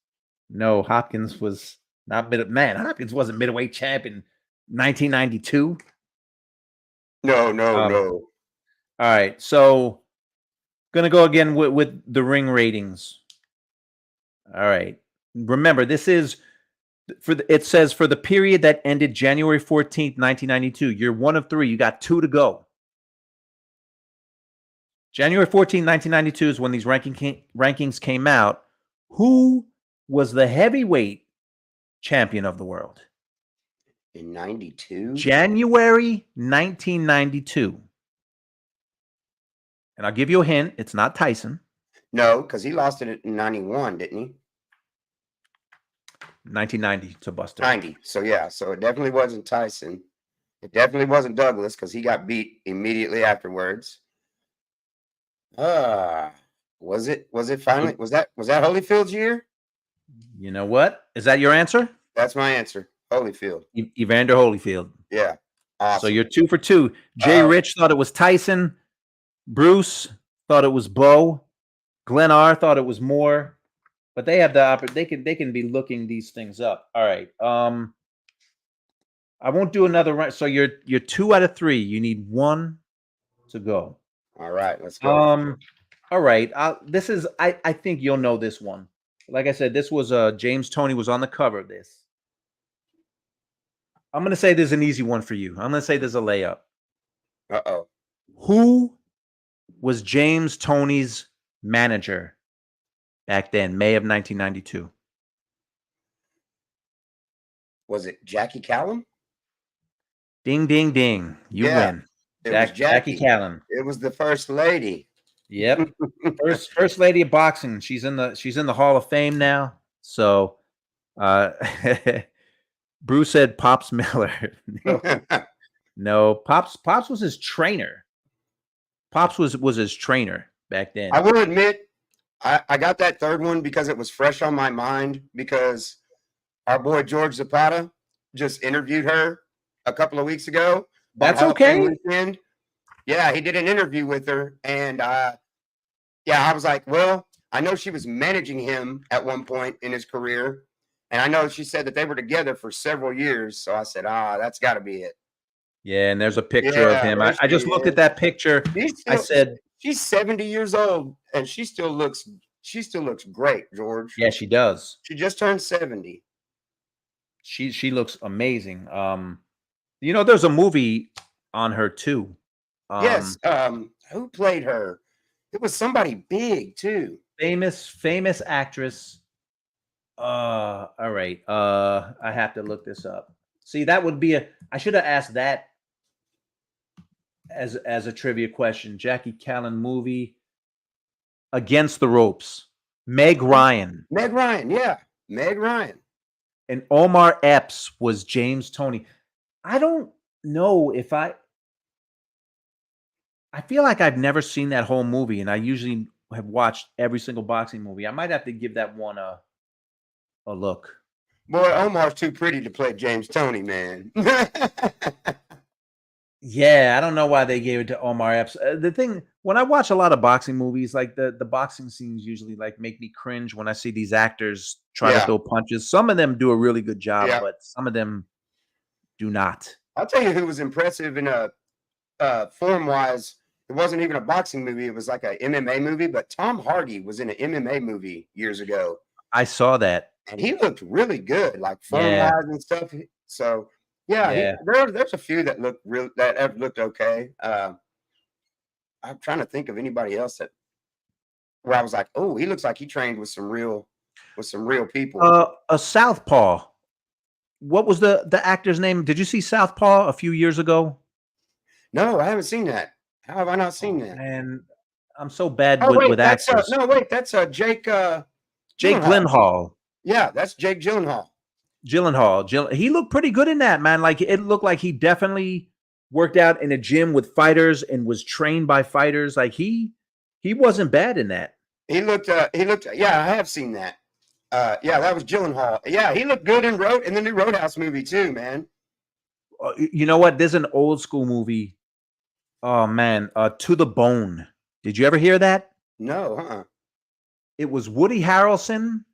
No, Hopkins was not Hopkins wasn't middleweight champ in 1992. No. All right. So gonna go again with the ring ratings. All right. Remember, this is it says for the period that ended January 14th, 1992. You're 1 of 3. You got 2 to go. January 14th, 1992 is when these rankings came out. Who was the heavyweight champion of the world? In 92? January 1992. And I'll give you a hint. It's not Tyson. No, because he lost it in 91, didn't he? 1990 to Buster. 90. So yeah, so it definitely wasn't Tyson. It definitely wasn't Douglas because he got beat immediately afterwards. Was it finally? Was that Holyfield's year? You know what? Is that your answer? That's my answer. Holyfield. Evander Holyfield. Yeah. Awesome. So you're 2 for 2. Jay Rich thought it was Tyson. Bruce thought it was Bo. Glenn R thought it was Moore. But they have the opportunity. They can be looking these things up. All right. I won't do another round. So you're 2 out of 3. You need 1 to go. All right, let's go. All right. This is I think you'll know this one. Like I said, this was James Toney was on the cover of this. I'm gonna say there's an easy one for you. I'm gonna say there's a layup. Uh-oh. Who was James Toney's manager back then, May of 1992? Was it Jackie Callum? Ding, ding, ding. You Yeah, win. It was Jackie Callan. It was the first lady. Yep. First lady of boxing. She's in the Hall of Fame now. So Bruce said Pops Miller. No, Pops was his trainer. Pops was his trainer back then. I will admit, I got that third one because it was fresh on my mind because our boy George Zapata just interviewed her a couple of weeks ago. That's on Hall of Fame okay. weekend. Yeah, he did an interview with her, and yeah, I was like, well, I know she was managing him at one point in his career, and I know she said that they were together for several years. So I said, that's got to be it. Yeah, and there's a picture of Yeah, him. there I just she looked is. at that picture. I said, she's 70 years old, and she still looks great, George. yeah, she does. She just turned 70. She looks amazing. There's a movie on her too. Yes. Who played her? It was somebody big too. Famous actress. All right. I have to look this up. See, that would be I should have asked that as a trivia question. Jackie Callan movie Against the Ropes. Meg Ryan. Meg Ryan, yeah. Meg Ryan. And Omar Epps was James Toney. I don't know if I feel like I've never seen that whole movie, and I usually have watched every single boxing movie. I might have to give that one a look. Boy, Omar's too pretty to play James Toney, man. Yeah, I don't know why they gave it to Omar Epps. The thing, when I watch a lot of boxing movies, like the boxing scenes usually like make me cringe when I see these actors try to throw punches. Some of them do a really good job, but some of them do not. I'll tell you who was impressive in form-wise. It wasn't even a boxing movie. It was like a MMA movie, but Tom Hardy was in an MMA movie years ago. I saw that. And he looked really good, like form-wise and stuff. So, there's a few that have looked okay. I'm trying to think of anybody else where I was like, oh, he looks like he trained with some real people. A Southpaw. What was the actor's name? Did you see Southpaw a few years ago? No, I haven't seen that. How have I not seen that? And I'm so bad with that's actors. that's Jake Gyllenhaal. Yeah, that's Jake Gyllenhaal. He looked pretty good in that, man. Like it looked like he definitely worked out in a gym with fighters and was trained by fighters. Like he wasn't bad in that. He looked yeah, I have seen that. Yeah, that was Gyllenhaal. Yeah, he looked good in the new Roadhouse movie too, man. You know what? There's an old school movie. Oh man, To the Bone. Did you ever hear that? No, It was Woody Harrelson.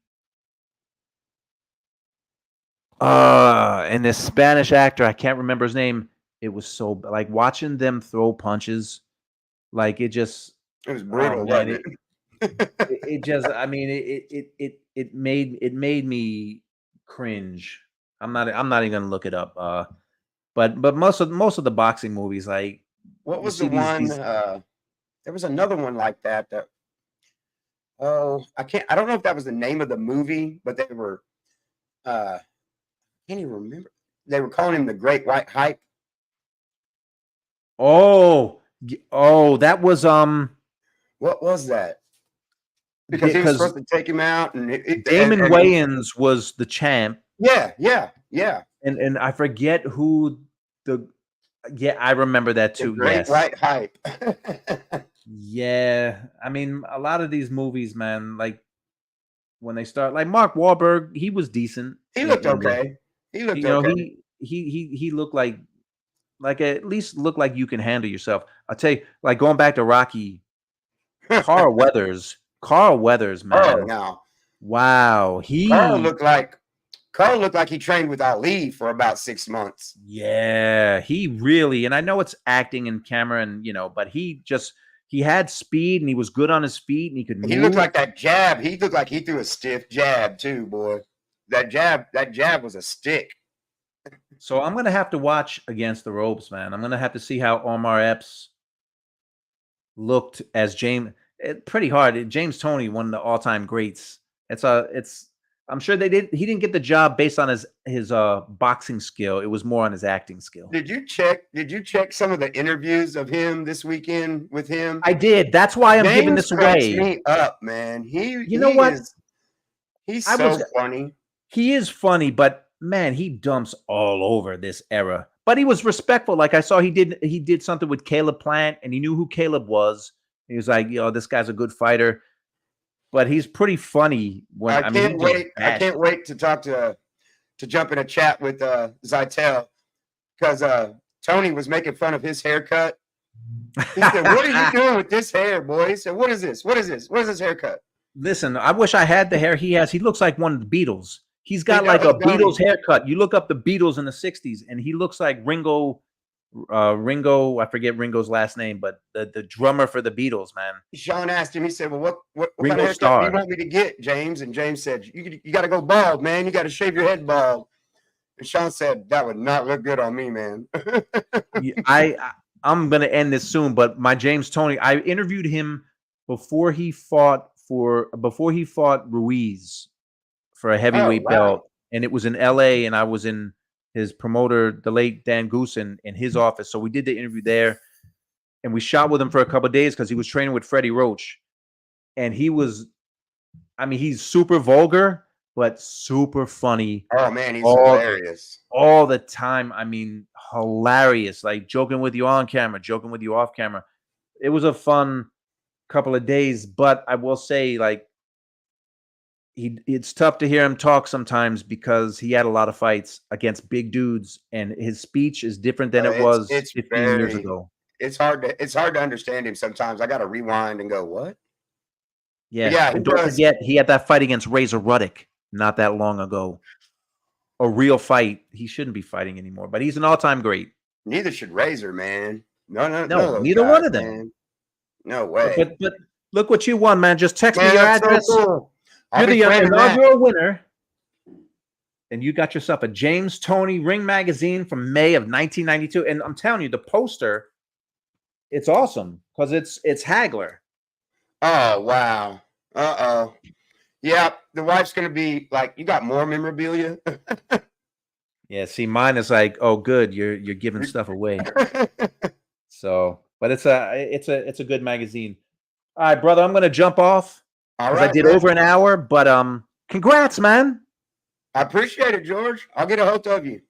And this Spanish actor, I can't remember his name. It was so like watching them throw punches, like it was brutal, wasn't it? It just, I mean, it made me cringe. I'm not even gonna look it up. But most of the boxing movies, like what was the one? There was another one like that. I don't know if that was the name of the movie, but they were. Can't even remember. They were calling him the Great White Hype. Oh, that was What was that? Because he was supposed to take him out, and Damon Wayans was the champ. Yeah. And I forget who I remember that too. The Great White Hype. Yeah, I mean, a lot of these movies, man, like when they start, like Mark Wahlberg, he was decent. He looked okay. He looked okay. He looked like at least looked like you can handle yourself. I'll tell you, like going back to Rocky, Carl Weathers, man. Oh no. Wow. Carl looked like he trained with Ali for about 6 months. Yeah, he really, and I know it's acting and camera and but he had speed and he was good on his feet and he could move. He looked like that jab. He looked like he threw a stiff jab too, boy. That jab was a stick. So I'm gonna have to watch Against the Ropes, man. I'm gonna have to see how Omar Epps looked as James. Pretty hard. James Toney, one of the all-time greats. It's. I'm sure they did. He didn't get the job based on his boxing skill. It was more on his acting skill. Did you check some of the interviews of him this weekend with him? I did. That's why I'm giving James this cracks away. me up, man. You know what? He's I so was- funny. He is funny, but man, he dumps all over this era. But he was respectful. Like I saw he did something with Caleb Plant, and he knew who Caleb was. He was like, this guy's a good fighter. But he's pretty funny when I mean, can't he just wait. I bashed. can't wait to talk to jump in a chat with Zytel, because Tony was making fun of his haircut. He said, "What are you doing with this hair, boy?" He said, "What is this? What is this? What is this haircut?" Listen, I wish I had the hair he has. He looks like one of the Beatles. He's got He like a does, don't Beatles he? haircut. You look up the Beatles in the 60s, and he looks like Ringo, I forget Ringo's last name, but the drummer for the Beatles, man. Sean asked him. He said, "Well, what Ringo kind of haircut Starr. do you want me to get, James?" And James said, "You got to go bald, man. You got to shave your head bald." And Sean said, "That would not look good on me, man." I'm gonna end this soon, but my James Toney, I interviewed him before he fought Ruiz for a heavyweight wow. belt, and it was in LA, and I was in his promoter, the late Dan Goosen, in his office. So we did the interview there, and we shot with him for a couple of days because he was training with Freddie Roach, and he's super vulgar but super funny Oh man, he's hilarious. all the time. I mean, hilarious, like joking with you on camera, joking with you off camera. It was a fun couple of days, but I will say, like, it's tough to hear him talk sometimes because he had a lot of fights against big dudes, and his speech is different than it was 15 years ago. It's hard to understand him sometimes. I got to rewind and go, "What?" Yeah, Yeah, and he don't does. forget he had that fight against Razor Ruddock not that long ago. A real fight. He shouldn't be fighting anymore, but he's an all-time great. Neither should Razor, man. No, No, neither one of them. man. No way. But look what you won, man. Just text me Man, your that's address. so cool. I'll You're be the claiming that. inaugural winner, and you got yourself a James Toney Ring magazine from May of 1992. And I'm telling you, the poster, it's awesome because it's Hagler. Oh wow. Uh-oh. Yeah, the wife's gonna be like, "You got more memorabilia?" Yeah, see, mine is like, oh, good, you're giving stuff away. So, but it's a good magazine. All right, brother, I'm gonna jump off All because right, I did man. over an hour. But congrats, man. I appreciate it, George. I'll get a hold of you.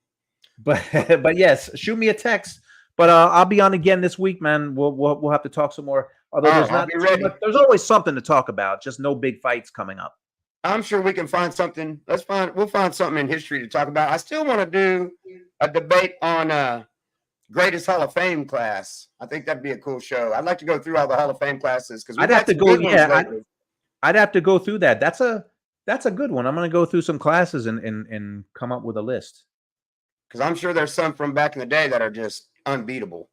But yes, shoot me a text. But I'll be on again this week, man. We'll have to talk some more. Although there's I'll not be too ready. much, there's always something to talk about. Just no big fights coming up. I'm sure we can find something. We'll find something in history to talk about. I still want to do a debate on greatest Hall of Fame class. I think that'd be a cool show. I'd like to go through all the Hall of Fame classes because I'd have to go. Yeah, I'd have to go through that. That's a good one. I'm gonna go through some classes and come up with a list. Because I'm sure there's some from back in the day that are just unbeatable.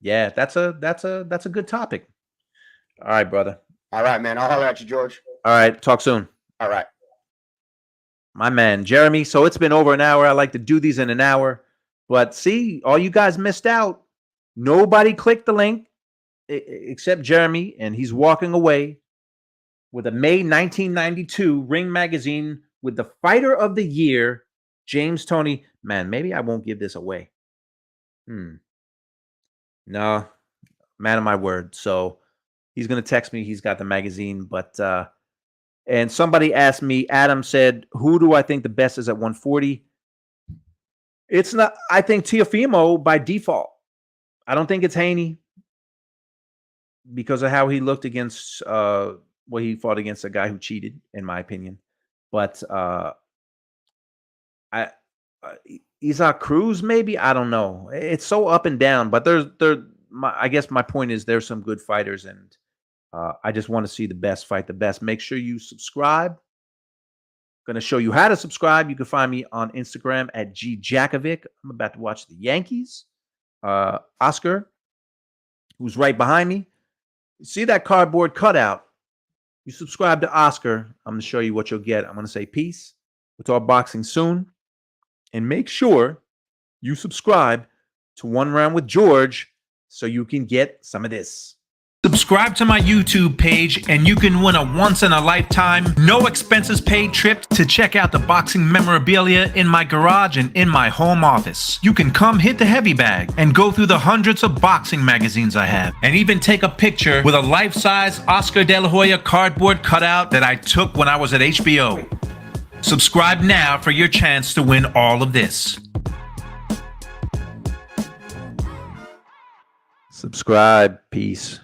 Yeah, that's a good topic. All right, brother. All right, man. I'll holler at you, George. All right, talk soon. All right. My man, Jeremy. So it's been over an hour. I like to do these in an hour. But see, all you guys missed out. Nobody clicked the link except Jeremy, and he's walking away with a May 1992 Ring magazine with the Fighter of the Year, James Toney. Man, maybe I won't give this away. No, man of my word. So he's going to text me. He's got the magazine, but and somebody asked me, Adam said, who do I think the best is at 140? It's not, I think Teofimo by default. I don't think it's Haney because of how he looked against, he fought against a guy who cheated, in my opinion. But Isaac Cruz, maybe, I don't know. It's so up and down, but I guess my point is there's some good fighters, and I just want to see the best fight the best. Make sure you subscribe. Going to show you how to subscribe. You can find me on Instagram at GJakovic. I'm about to watch the Yankees. Oscar, who's right behind me. See that cardboard cutout? You subscribe to Oscar. I'm going to show you what you'll get. I'm going to say peace. We'll talk boxing soon. And make sure you subscribe to One Round with George so you can get some of this. Subscribe to my YouTube page and you can win a once-in-a-lifetime, no expenses paid trip to check out the boxing memorabilia in my garage and in my home office. You can come hit the heavy bag and go through the hundreds of boxing magazines I have, and even take a picture with a life-size Oscar De La Hoya cardboard cutout that I took when I was at HBO. Subscribe now for your chance to win all of this. Subscribe. Peace.